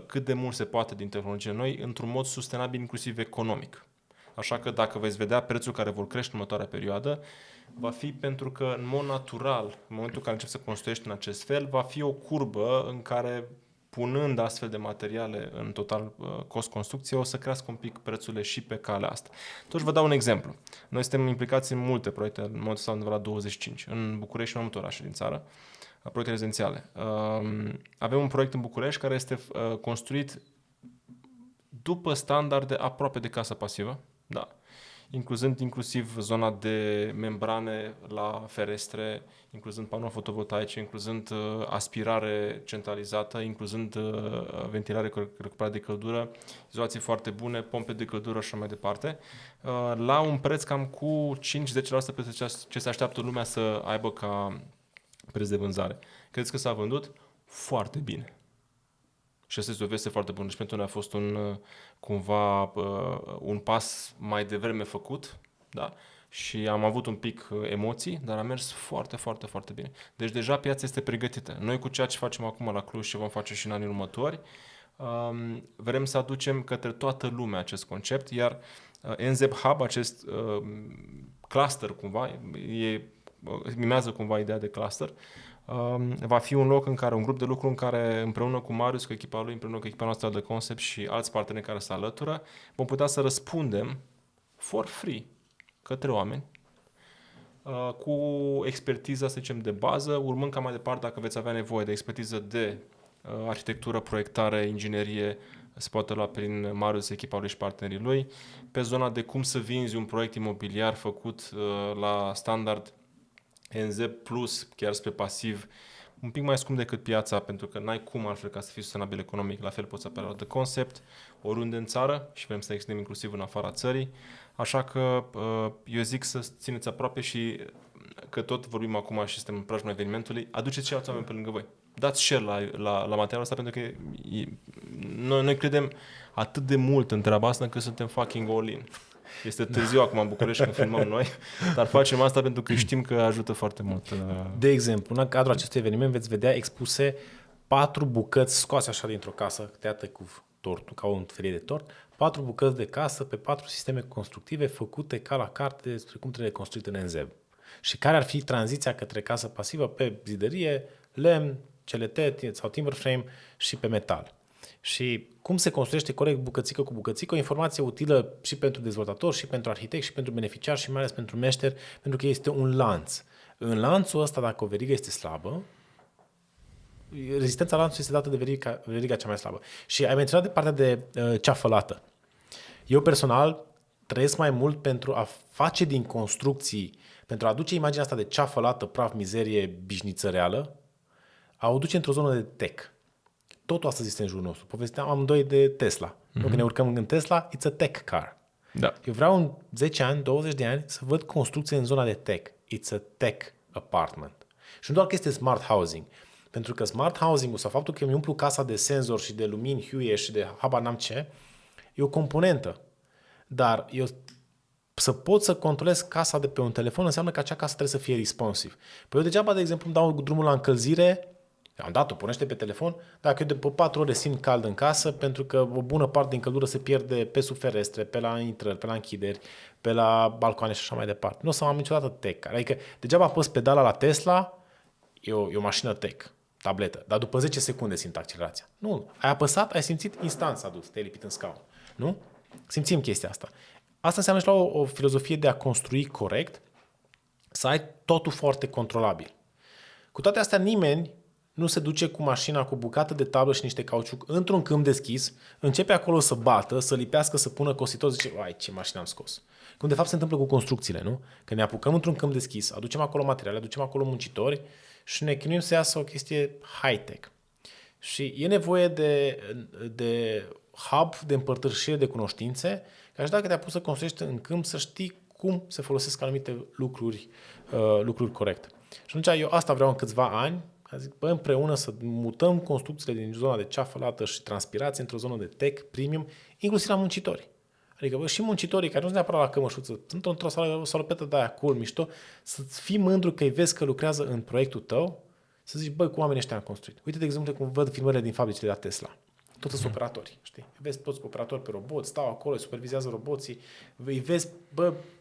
B: cât de mult se poate din tehnologiile noi într-un mod sustenabil, inclusiv economic. Așa că dacă veți vedea prețul care vor crește în următoarea perioadă, va fi pentru că, în mod natural, în momentul în care începi să construiești în acest fel, va fi o curbă în care, punând astfel de materiale în total cost construcție, o să crească un pic prețurile și pe calea asta. Totuși vă dau un exemplu. Noi suntem implicați în multe proiecte, în modul ăsta undeva la 25, în București și în multe orașe din țară, proiecte rezidențiale. Avem un proiect în București care este construit după standarde aproape de casă pasivă, da. Incluzând inclusiv zona de membrane la ferestre, incluzând panouri fotovoltaice, incluzând aspirare centralizată, incluzând ventilare cu recuperare de căldură, izolații foarte bune, pompe de căldură și așa mai departe, la un preț cam cu 5-10% peste ce se așteaptă lumea să aibă ca preț de vânzare. Credeți că s-a vândut? Foarte bine. Și asta este o veste foarte bună. Deci pentru noi a fost cumva un pas mai devreme făcut, da? Și am avut un pic emoții, dar a mers foarte, foarte, foarte bine. Deci deja piața este pregătită. Noi cu ceea ce facem acum la Cluj și vom face și în anii următori, vrem să aducem către toată lumea acest concept, iar NZEB Hub, acest cluster cumva, mimează cumva ideea de cluster, va fi un loc în care, un grup de lucru în care împreună cu Marius, cu echipa lui, împreună cu echipa noastră de concept și alți parteneri care se alătură, vom putea să răspundem for free către oameni cu expertiză, să zicem, de bază, urmând ca mai departe, dacă veți avea nevoie de expertiză de arhitectură, proiectare, inginerie, se poate lua prin Marius, echipa lui și partenerii lui, pe zona de cum să vinzi un proiect imobiliar făcut la standard NZ plus, chiar spre pasiv, un pic mai scump decât piața, pentru că n-ai cum altfel ca să fii sustenabil economic, la fel poți apela de concept, oriunde în țară și vrem să extindem inclusiv în afara țării, așa că eu zic să țineți aproape și că tot vorbim acum și suntem în preajma evenimentului, aduceți și alți oameni pe lângă voi. Dați share la materialul ăsta pentru că noi credem atât de mult în treaba asta încât suntem fucking all in. Este târziu acum în București când filmăm noi, dar facem asta pentru că știm că ajută foarte mult.
A: De exemplu, în cadrul acestui eveniment veți vedea expuse 4 bucăți scoase așa dintr-o casă, tăiate cu tortul, ca un felie de tort, 4 bucăți de casă pe 4 sisteme constructive făcute ca la carte despre cum trebuie construit în NZEB. Și care ar fi tranziția către casă pasivă pe zidărie, lemn, CLT sau timber frame și pe metal. Și cum se construiește corect bucățică cu bucățică, o informație utilă și pentru dezvoltator, și pentru arhitect, și pentru beneficiar, și mai ales pentru meșter, pentru că este un lanț. În lanțul ăsta, dacă o verigă este slabă, rezistența lanțului este dată de veriga cea mai slabă. Și ai menționat de partea de ceafă lată. Eu personal trăiesc mai mult pentru a face din construcții, pentru a aduce imaginea asta de ceafă lată, praf, mizerie, bișniță reală, a o duce într-o zonă de tech. Totul astăzi este în jurul nostru. Povesteam amândoi de Tesla. Mm-hmm. Când ne urcăm în Tesla, it's a tech car. Da. Eu vreau în 10 ani, 20 de ani să văd construcție în zona de tech. It's a tech apartment. Și nu doar că este smart housing. Pentru că smart housing-ul sau faptul că îmi umplu casa de senzori și de lumini Hue și de habar n-am ce, e o componentă. Dar eu să pot să controlez casa de pe un telefon înseamnă că acea casă trebuie să fie responsive. Păi eu degeaba, de exemplu, îmi dau drumul la încălzire, am dat-o, pornește pe telefon, dacă eu de pe 4 ore simt cald în casă, pentru că o bună parte din căldură se pierde pe sub ferestre, pe la intrări, pe la închideri, pe la balcoane și așa mai departe. Nu o să am niciodată tech. Adică degeaba apăs pedala la Tesla, e o mașină tech, tabletă, dar după 10 secunde simt accelerația. Nu, ai apăsat, ai simțit, instant s-a dus, te-ai lipit în scaun. Nu? Simțim chestia asta. Asta înseamnă și la o filozofie de a construi corect, să ai totul foarte controlabil. Cu toate astea, nimeni nu se duce cu mașina cu bucată de tablă și niște cauciuc într-un câmp deschis, începe acolo să bată, să lipească, să pună cositor, zice, ai, ce mașină am scos. Cum de fapt se întâmplă cu construcțiile, nu? Că ne apucăm într-un câmp deschis, aducem acolo materiale, aducem acolo muncitori și ne chinuim să iasă o chestie high-tech. Și e nevoie de hub, de împărtășire de cunoștințe, ca și dacă te-ai pus să construiești în câmp, să știi cum se folosesc anumite lucruri corect. Și atunci eu asta vreau în câțiva ani, zic, împreună să mutăm construcțiile din zona de ceafă lată și transpirație într-o zonă de tech, premium, inclusiv la muncitori. Adică și muncitorii care nu sunt neapărat la cămășuță, sunt într-o salopetă de aia cool, mișto, să-ți fii mândru că îi vezi că lucrează în proiectul tău, să zici, cum oamenii ăștia am construit. Uite, de exemplu, cum văd filmările din fabricile de la Tesla. Toți sunt operatori, știi? Vezi toți operatori pe robot, stau acolo, supervizează roboții, îi vezi,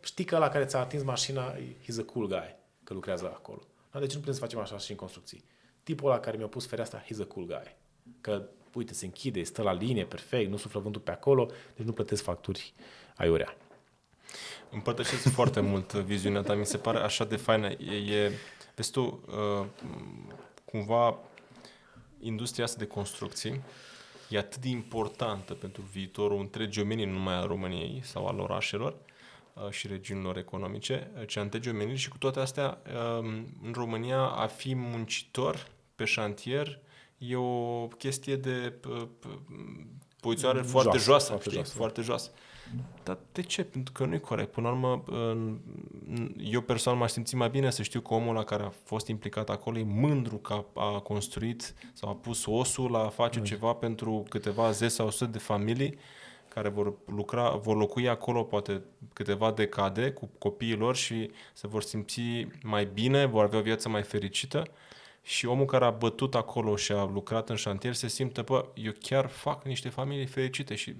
A: știi că ăla care ți-a atins mașina, he's a cool guy, că lucrează acolo. Dar de ce nu putem să facem așa și în construcții? Tipul ăla care mi-a pus fereastra, he's a cool guy. Că, uite, se închide, stă la linie, perfect, nu suflă vântul pe acolo, deci nu plătesc facturi aiurea.
B: Împărtășesc foarte mult viziunea ta, mi se pare așa de faină. Vezi tu, cumva, industria asta de construcții e atât de importantă pentru viitorul întregii omenii, nu numai al României sau al orașelor și regiunilor economice, ci a întregii omenii și cu toate astea, în România, a fi muncitor pe șantier e o chestie de poziționare foarte joasă, foarte joasă. Dar de ce? Pentru că nu e corect. Până la urmă, eu personal m-aș simți mai bine să știu că omul ăla care a fost implicat acolo e mândru că a construit sau a pus osul la a face ceva pentru câteva zeci sau sute de familii care vor locui acolo poate câteva decade cu copiii lor și se vor simți mai bine, vor avea o viață mai fericită. Și omul care a bătut acolo și a lucrat în șantier se simte, eu chiar fac niște familii fericite și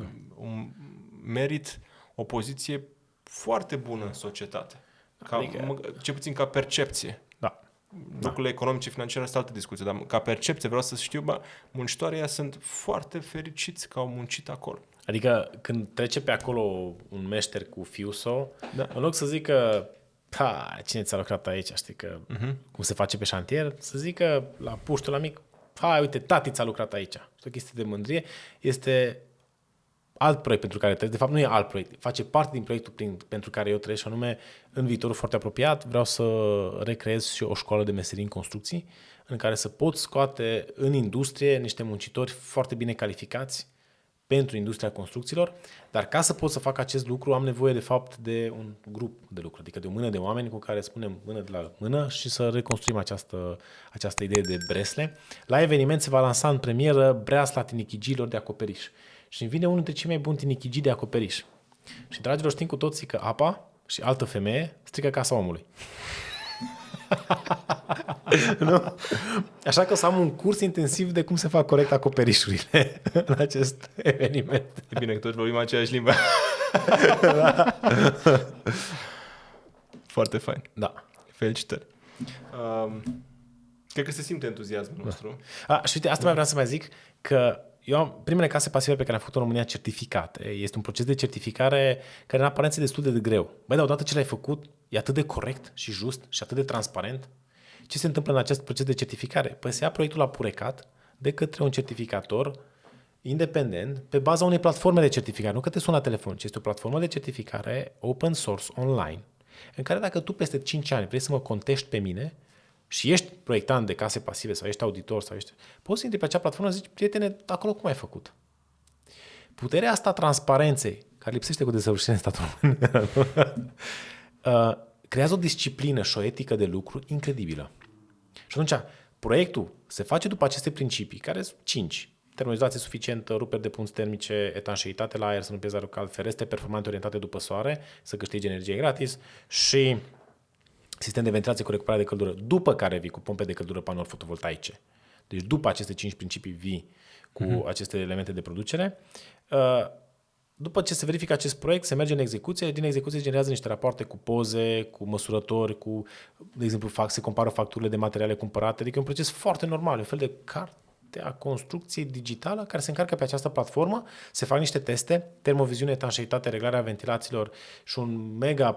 B: merit o poziție foarte bună în societate. Ce puțin ca percepție.
A: Da.
B: Lucrurile economice, financiare sunt altă discuție, dar ca percepție vreau să știu, muncitorii ăia sunt foarte fericiți că au muncit acolo.
A: Adică când trece pe acolo un meșter cu fiul său, în loc să zică cine ți-a lucrat aici, știi că cum se face pe șantier, să zică la puștul la mic, uite, tati ți-a lucrat aici. Și o chestie de mândrie este alt proiect pentru care trăiesc. De fapt, nu e alt proiect. Face parte din proiectul pentru care eu trăiesc și anume, în viitorul foarte apropiat, vreau să recreez și o școală de meserii în construcții, în care să pot scoate în industrie niște muncitori foarte bine calificați pentru industria construcțiilor, dar ca să pot să fac acest lucru am nevoie de fapt de un grup de lucru, adică de o mână de oameni cu care spunem mână de la mână și să reconstruim această idee de bresle. La eveniment se va lansa în premieră breasla tinichigilor de acoperiș și îmi vine unul dintre cei mai buni tinichigii de acoperiș. Și dragilor, știm cu toții că apa și altă femeie strică casa omului. Nu? Așa că o să am un curs intensiv de cum se fac corect acoperișurile în acest eveniment.
B: E bine că toți vorbim aceeași limbă.
A: Da.
B: Foarte fain.
A: Da.
B: Felicitări. Cred că se simte entuziasmul nostru.
A: Și uite, asta mai vreau să mai zic, că eu am primele case pasive pe care am făcut în România certificate. Este un proces de certificare care în aparență e destul de greu. Dar odată ce l-ai făcut, e atât de corect și just și atât de transparent. Ce se întâmplă în acest proces de certificare? Păi se ia proiectul la purecat de către un certificator independent pe baza unei platforme de certificare. Nu că te sună la telefon, ci este o platformă de certificare open source online, în care dacă tu peste 5 ani vrei să mă contești pe mine și ești proiectant de case pasive sau ești auditor sau poți să intri pe acea platformă și zici, prietene, acolo cum ai făcut? Puterea asta transparenței, care lipsește cu desăvârșire în statul român, creează o disciplină și o etică de lucru incredibilă. Și atunci, proiectul se face după aceste principii, care sunt 5. termoizolație suficientă, ruperi de punți termice, etanșeitate la aer, să nu pierzi aerul cald, ferestre performante orientate după soare, să câștigi energie gratis și sistem de ventilație cu recuperare de căldură, după care vii cu pompe de căldură panouri fotovoltaice. Deci după aceste 5 principii vii cu aceste elemente de producere. După ce se verifică acest proiect, se merge în execuție, din execuție se generează niște rapoarte cu poze, cu măsurători, cu, de exemplu, se compară facturile de materiale cumpărate, adică e un proces foarte normal, un fel de carte a construcției digitală care se încarcă pe această platformă, se fac niște teste, termoviziune, etanșeitate, reglarea ventilațiilor și un mega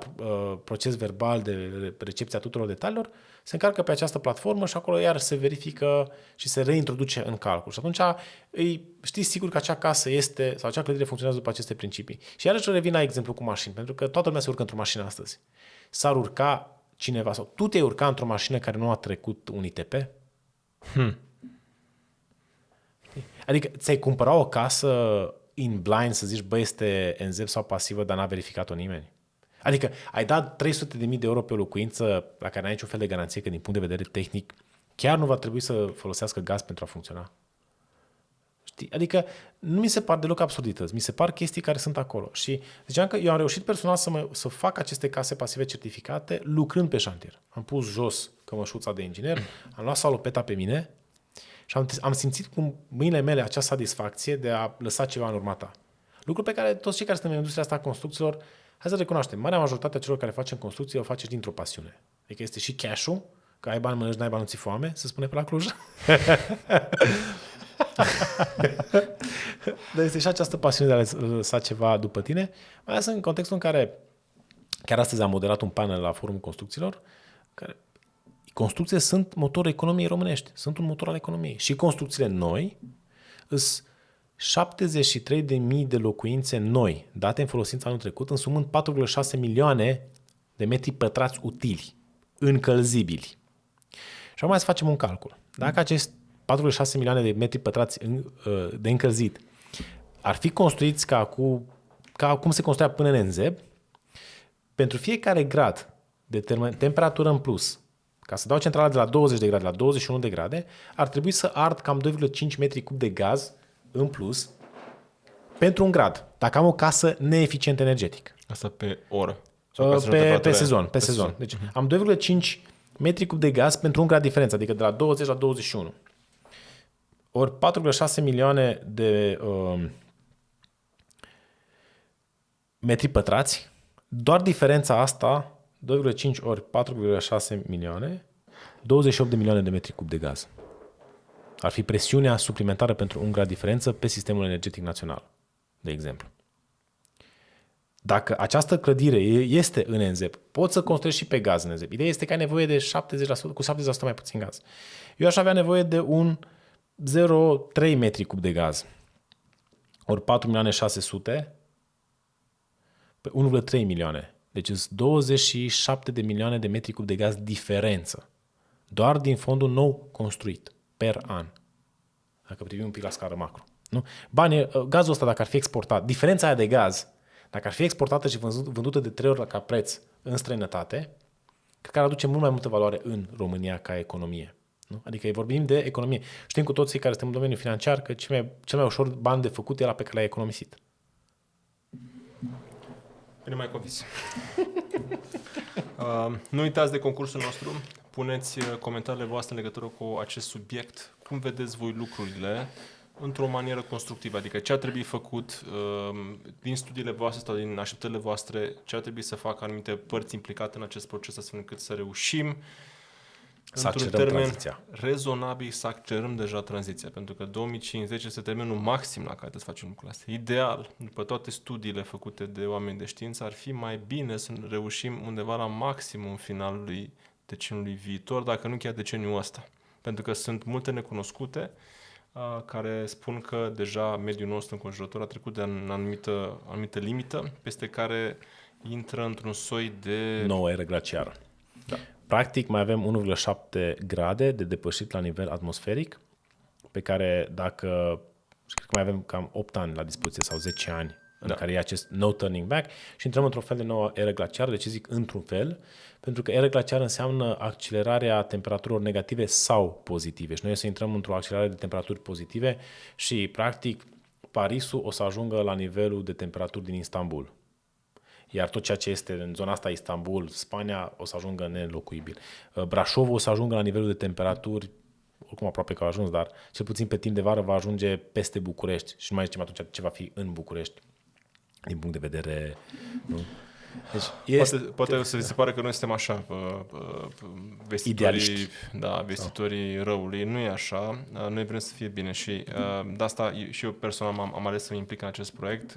A: proces verbal de recepție a tuturor detaliilor, se încarcă pe această platformă și acolo iar se verifică și se reintroduce în calcul. Și atunci știi sigur că acea casă este, sau acea clădire funcționează după aceste principii. Și iarăși revin la exemplu cu mașini, pentru că toată lumea se urcă într-o mașină astăzi. S-ar urca cineva, sau tu te-ai urca într-o mașină care nu a trecut un ITP? Adică ți-ai cumpărat o casă in blind să zici, bă, este NZEP sau pasivă, dar n-a verificat-o nimeni? Adică ai dat 300.000 de euro pe o locuință la care n-ai niciun fel de garanție că din punct de vedere tehnic chiar nu va trebui să folosească gaz pentru a funcționa. Știi? Adică nu mi se par deloc absurdități, mi se par chestii care sunt acolo. Și ziceam că eu am reușit personal să fac aceste case pasive certificate lucrând pe șantier. Am pus jos cămășuța de inginer, am luat salopeta pe mine și am simțit cu mâinile mele acea satisfacție de a lăsa ceva în urma ta. Lucru pe care toți cei care sunt în industria asta a construcțiilor, hai să recunoaștem, marea majoritate a celor care facem construcții o face dintr-o pasiune. Adică este și cash-ul, că ai bani mănânci, n-ai bani, nu ți foame, se spune pe la Cluj. Dar este și această pasiune de a lăsa ceva după tine, mai ales în contextul în care chiar astăzi am moderat un panel la Forumul Construcțiilor, care construcțiile sunt motorul economiei românești, sunt un motor al economiei. Și construcțiile noi sunt 73.000 de locuințe noi, date în folosință anul trecut, însumând 4,6 milioane de metri pătrați utili, încălzibili. Și acum să facem un calcul. Dacă acest 4,6 milioane de metri pătrați de încălzit ar fi construiți ca cum se construia până în NZEB, pentru fiecare grad de temperatură în plus, ca să dau centrala de la 20 de grade la 21 de grade, ar trebui să ard cam 2,5 metri cub de gaz în plus pentru un grad, dacă am o casă neeficientă energetic.
B: Asta pe oră?
A: Pe sezon. Deci am 2,5 metri cub de gaz pentru un grad diferență, adică de la 20 la 21. Ori 4,6 milioane de metri pătrați, doar diferența asta, 2,5 ori 4,6 milioane, 28 de milioane de metri cub de gaz. Ar fi presiunea suplimentară pentru un grad diferență pe sistemul energetic național, de exemplu. Dacă această clădire este în NZEP, poți să construiești și pe gaz în NZEP. Ideea este că ai nevoie de 70%, cu 70% mai puțin gaz. Eu aș avea nevoie de un 0,3 metri cub de gaz. Ori 4.600.000 pe 1,3 milioane. Deci sunt 27 de milioane de metri cub de gaz diferență. Doar din fondul nou construit per an. Dacă privim un pic la scară macro. Nu? Gazul ăsta, dacă ar fi exportat, diferența aia de gaz, dacă ar fi exportată și vândută de 3 ori ca preț în străinătate, cred că ar aduce mult mai multă valoare în România ca economie. Nu? Adică vorbim de economie. Știm cu toții care suntem în domeniul financiar că cel mai ușor bani de făcut e ăla pe care l-ai economisit.
B: Bine mai convins. Nu uitați de concursul nostru. Puneți comentariile voastre în legătură cu acest subiect. Cum vedeți voi lucrurile într-o manieră constructivă? Adică ce ar trebui făcut din studiile voastre sau din așteptările voastre, ce ar trebui să facă anumite părți implicate în acest proces astfel încât să reușim într-un termen rezonabil să accelerăm deja tranziția, pentru că 2050 este termenul maxim la care trebuie să facem lucrurile astea. Ideal, după toate studiile făcute de oameni de știință, ar fi mai bine să reușim undeva la maximum finalului deceniului viitor, dacă nu chiar deceniul ăsta. Pentru că sunt multe necunoscute care spun că deja mediul nostru înconjurător a trecut de anumită limită, peste care intră într-un soi de...
A: nouă eră glaciară.
B: Da.
A: Practic mai avem 1,7 grade de depășit la nivel atmosferic, pe care dacă, cred că mai avem cam 8 ani la dispoziție sau 10 ani în care e acest no turning back și intrăm într-o fel de nouă eră glaciară. De ce zic într-un fel? Pentru că eră glaciară înseamnă accelerarea temperaturilor negative sau pozitive. Și noi o să intrăm într-o accelerare de temperaturi pozitive și, practic, Parisul o să ajungă la nivelul de temperaturi din Istanbul. Iar tot ceea ce este în zona asta, Istanbul, Spania, o să ajungă nelocuibil. Brașov o să ajungă la nivelul de temperaturi, oricum aproape că a ajuns, dar cel puțin pe timp de vară va ajunge peste București. Și nu mai zicem atunci ce va fi în București, din punct de vedere... Nu? Deci
B: Poate o să vi se pare că noi suntem așa vestitorii răului. Nu e așa. Noi vrem să fie bine și de asta și eu personal am ales să mă implic în acest proiect.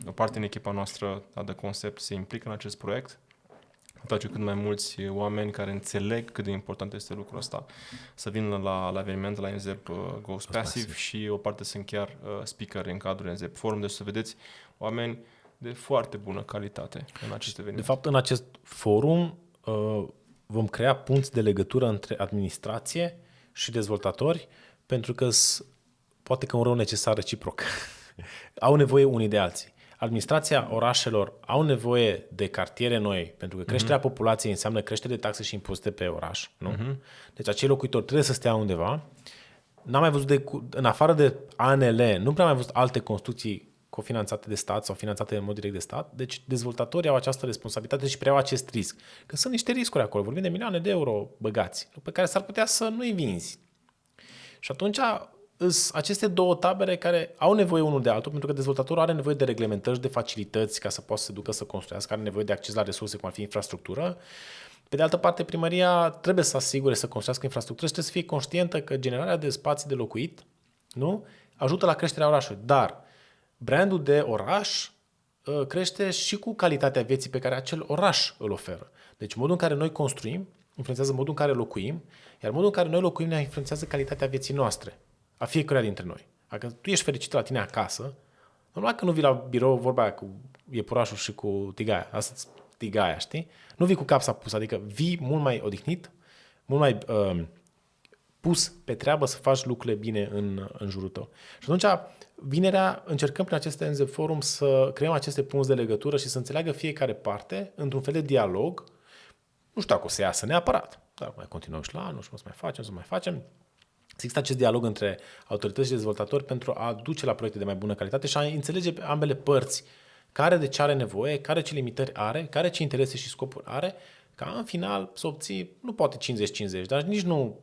B: O parte din echipa noastră a de concept se implică în acest proiect. Face cât mai mulți oameni care înțeleg cât de important este lucrul ăsta să vină la eveniment, la NZEP Ghost Passive și o parte sunt chiar speaker în cadrul NZEP Forum. Deci să vedeți oameni de foarte bună calitate în acest eveniment.
A: De fapt, în acest forum vom crea punți de legătură între administrație și dezvoltatori, pentru că poate că un rău necesar reciproc. Au nevoie unii de alții. Administrația orașelor au nevoie de cartiere noi, pentru că creșterea populației înseamnă creștere de taxe și impozite pe oraș. Nu? Deci acei locuitori trebuie să stea undeva. N-am mai văzut, în afară de ANL, nu prea am mai văzut alte construcții cofinanțate de stat sau finanțate în mod direct de stat. Deci dezvoltatorii au această responsabilitate și preiau acest risc. Că sunt niște riscuri acolo. Vorbim de milioane de euro băgați, pe care s-ar putea să nu-i vinzi. Și atunci aceste două tabere care au nevoie unul de altul, pentru că dezvoltatorul are nevoie de reglementări, de facilități ca să poată să se ducă să construiască, are nevoie de acces la resurse, cum ar fi infrastructură. Pe de altă parte, primăria trebuie să asigure să construiască infrastructură și trebuie să fie conștientă că generarea de spații de locuit, nu, ajută la creșterea orașului. Dar brandul de oraș crește și cu calitatea vieții pe care acel oraș îl oferă. Deci modul în care noi construim influențează modul în care locuim, iar modul în care noi locuim ne influențează calitatea vieții noastre, a fiecăruia dintre noi. Dacă tu ești fericit la tine acasă, normal că nu vii la birou, vorba aia cu iepurașul și cu tigaia. Asta tigaia, știi? Nu vii cu capsa pusă, adică vii mult mai odihnit, mult mai pus pe treabă să faci lucrurile bine în jurul tău. Și atunci, vinerea, încercăm prin aceste NZEP Forum să creăm aceste punți de legătură și să înțeleagă fiecare parte într-un fel de dialog. Nu știu dacă o să iasă neapărat, dar mai continuăm și la anul și o să mai facem. Există acest dialog între autorități și dezvoltatori pentru a duce la proiecte de mai bună calitate și a înțelege pe ambele părți care de ce are nevoie, care ce limitări are, care ce interese și scopuri are, ca în final să obții, nu poate 50-50, dar nici nu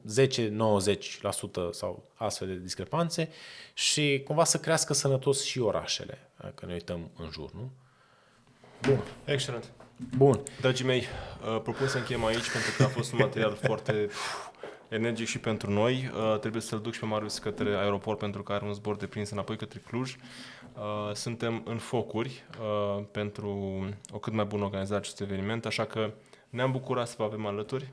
A: 10-90% sau astfel de discrepanțe și cumva să crească sănătos și orașele, dacă ne uităm în jur, nu?
B: Bun. Excelent.
A: Bun.
B: Dragii mei, propun să încheiem aici pentru că a fost un material foarte energic și pentru noi. Trebuie să-l duc și pe Marius către aeroport pentru că are un zbor de prins înapoi către Cluj. Suntem în focuri pentru o cât mai bună organizare a acestui eveniment, așa că ne-am bucurat să vă avem alături.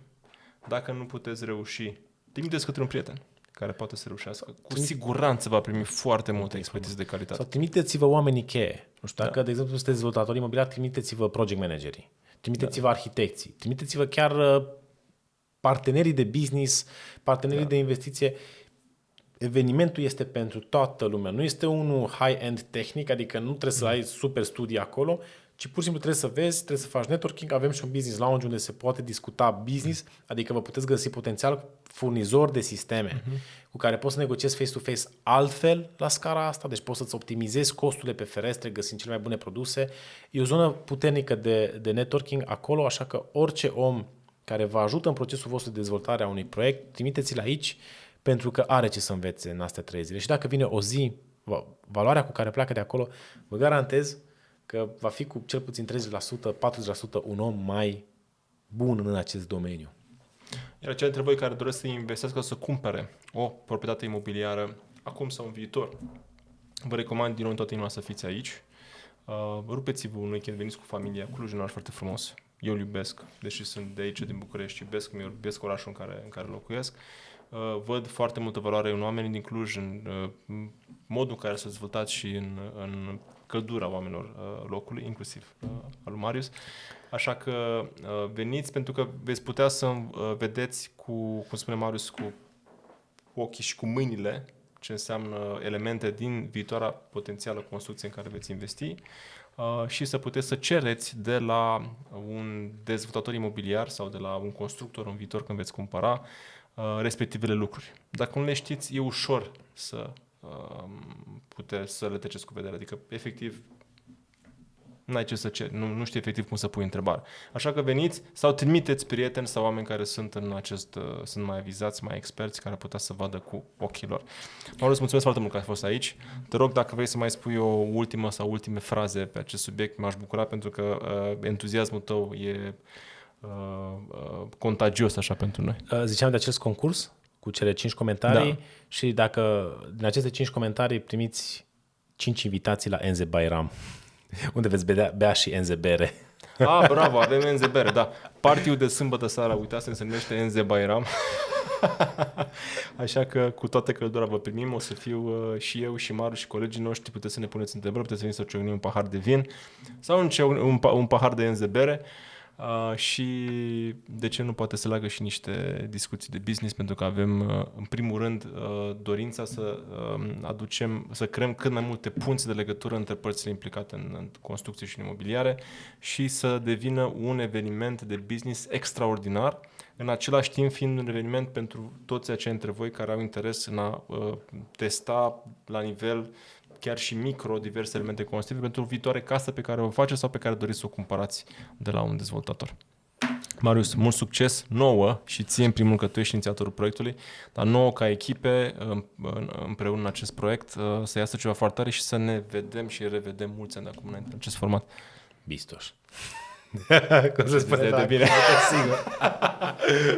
B: Dacă nu puteți reuși, trimiteți către un prieten care poate să reușească. Cu siguranță va primi foarte multe expertize de calitate.
A: Sau trimiteți-vă oamenii cheie. Nu știu, dacă, de exemplu, sunteți dezvoltatori imobiliari, trimiteți-vă project managerii, trimiteți-vă arhitecții, trimiteți-vă chiar partenerii de business, partenerii de investiție. Evenimentul este pentru toată lumea. Nu este unul high-end tehnic, adică nu trebuie să ai super studii acolo, ci pur și simplu trebuie să vezi, trebuie să faci networking. Avem și un business lounge unde se poate discuta business, adică vă puteți găsi potențial furnizori de sisteme cu care poți să negociezi face-to-face altfel la scara asta, deci poți să-ți optimizezi costurile pe ferestre, găsind cele mai bune produse. E o zonă puternică de networking acolo, așa că orice om care vă ajută în procesul vostru de dezvoltare a unui proiect, trimiteți-l aici, pentru că are ce să învețe în astea 3 zile. Și dacă vine o zi, valoarea cu care pleacă de acolo, vă garantez că va fi cu cel puțin 30%, 40% un om mai bun în acest domeniu.
B: Iar cei dintre voi care doresc să investească, să cumpere o proprietate imobiliară acum sau în viitor, vă recomand din nou toată inima să fiți aici. Rupeți-vă un weekend, veniți cu familia. Cluj, un oraș foarte frumos. Eu îl iubesc, deși sunt de aici, din București, iubesc orașul în care locuiesc. Văd foarte multă valoare în oamenii din Cluj, în modul în care s-a dezvoltat și în căldura oamenilor locului, inclusiv al lui Marius. Așa că veniți pentru că veți putea să vedeți cum spune Marius, cu ochii și cu mâinile ce înseamnă elemente din viitoarea potențială construcție în care veți investi și să puteți să cereți de la un dezvoltator imobiliar sau de la un constructor în viitor când veți cumpăra respectivele lucruri. Dacă nu le știți, e ușor să puteți să le treceți cu vederea. Adică, efectiv, n-ai ce să ceri, nu știi efectiv cum să pui întrebare. Așa că veniți sau trimiteți prieteni sau oameni care sunt în sunt mai avizați, mai experți, care putea să vadă cu ochii lor. Marius, mulțumesc foarte mult că ai fost aici. Te rog, dacă vrei să mai spui o ultimă sau ultime fraze pe acest subiect, m-aș bucura pentru că entuziasmul tău e contagios așa pentru noi.
A: Ziceam de acest concurs cu cele 5 comentarii și dacă din aceste 5 comentarii primiți 5 invitații la Enze Bayram, unde veți bea și Enze bere.
B: Bravo, avem Enze bere, da. Partiul de sâmbătă seara, uitați, se numește Enze Bayram. Așa că cu toată căldura vă primim, o să fiu și eu și Maru și colegii noștri, puteți să ne puneți întrebări, puteți să veniți să ciocnim un pahar de vin sau un pahar de Enze bere. Și de ce nu poate să leagă și niște discuții de business, pentru că avem în primul rând dorința să să creăm cât mai multe punți de legătură între părțile implicate în construcție și în imobiliare și să devină un eveniment de business extraordinar, în același timp fiind un eveniment pentru toți acei dintre voi care au interes în a testa la nivel chiar și micro diverse elemente constructive pentru o viitoare casă pe care o faceți sau pe care doriți să o cumpărați de la un dezvoltator. Marius, mult succes nouă și ție în primul rând că tu ești inițiatorul proiectului, dar nouă ca echipe împreună în acest proiect să iasă ceva foarte tare și să ne vedem și revedem mulți ani de acum înainte în acest format.
A: Bistoși.
B: Cum se spune de bine.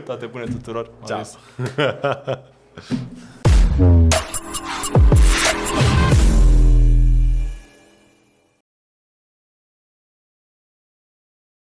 B: Toate bune tuturor.
A: Ciao.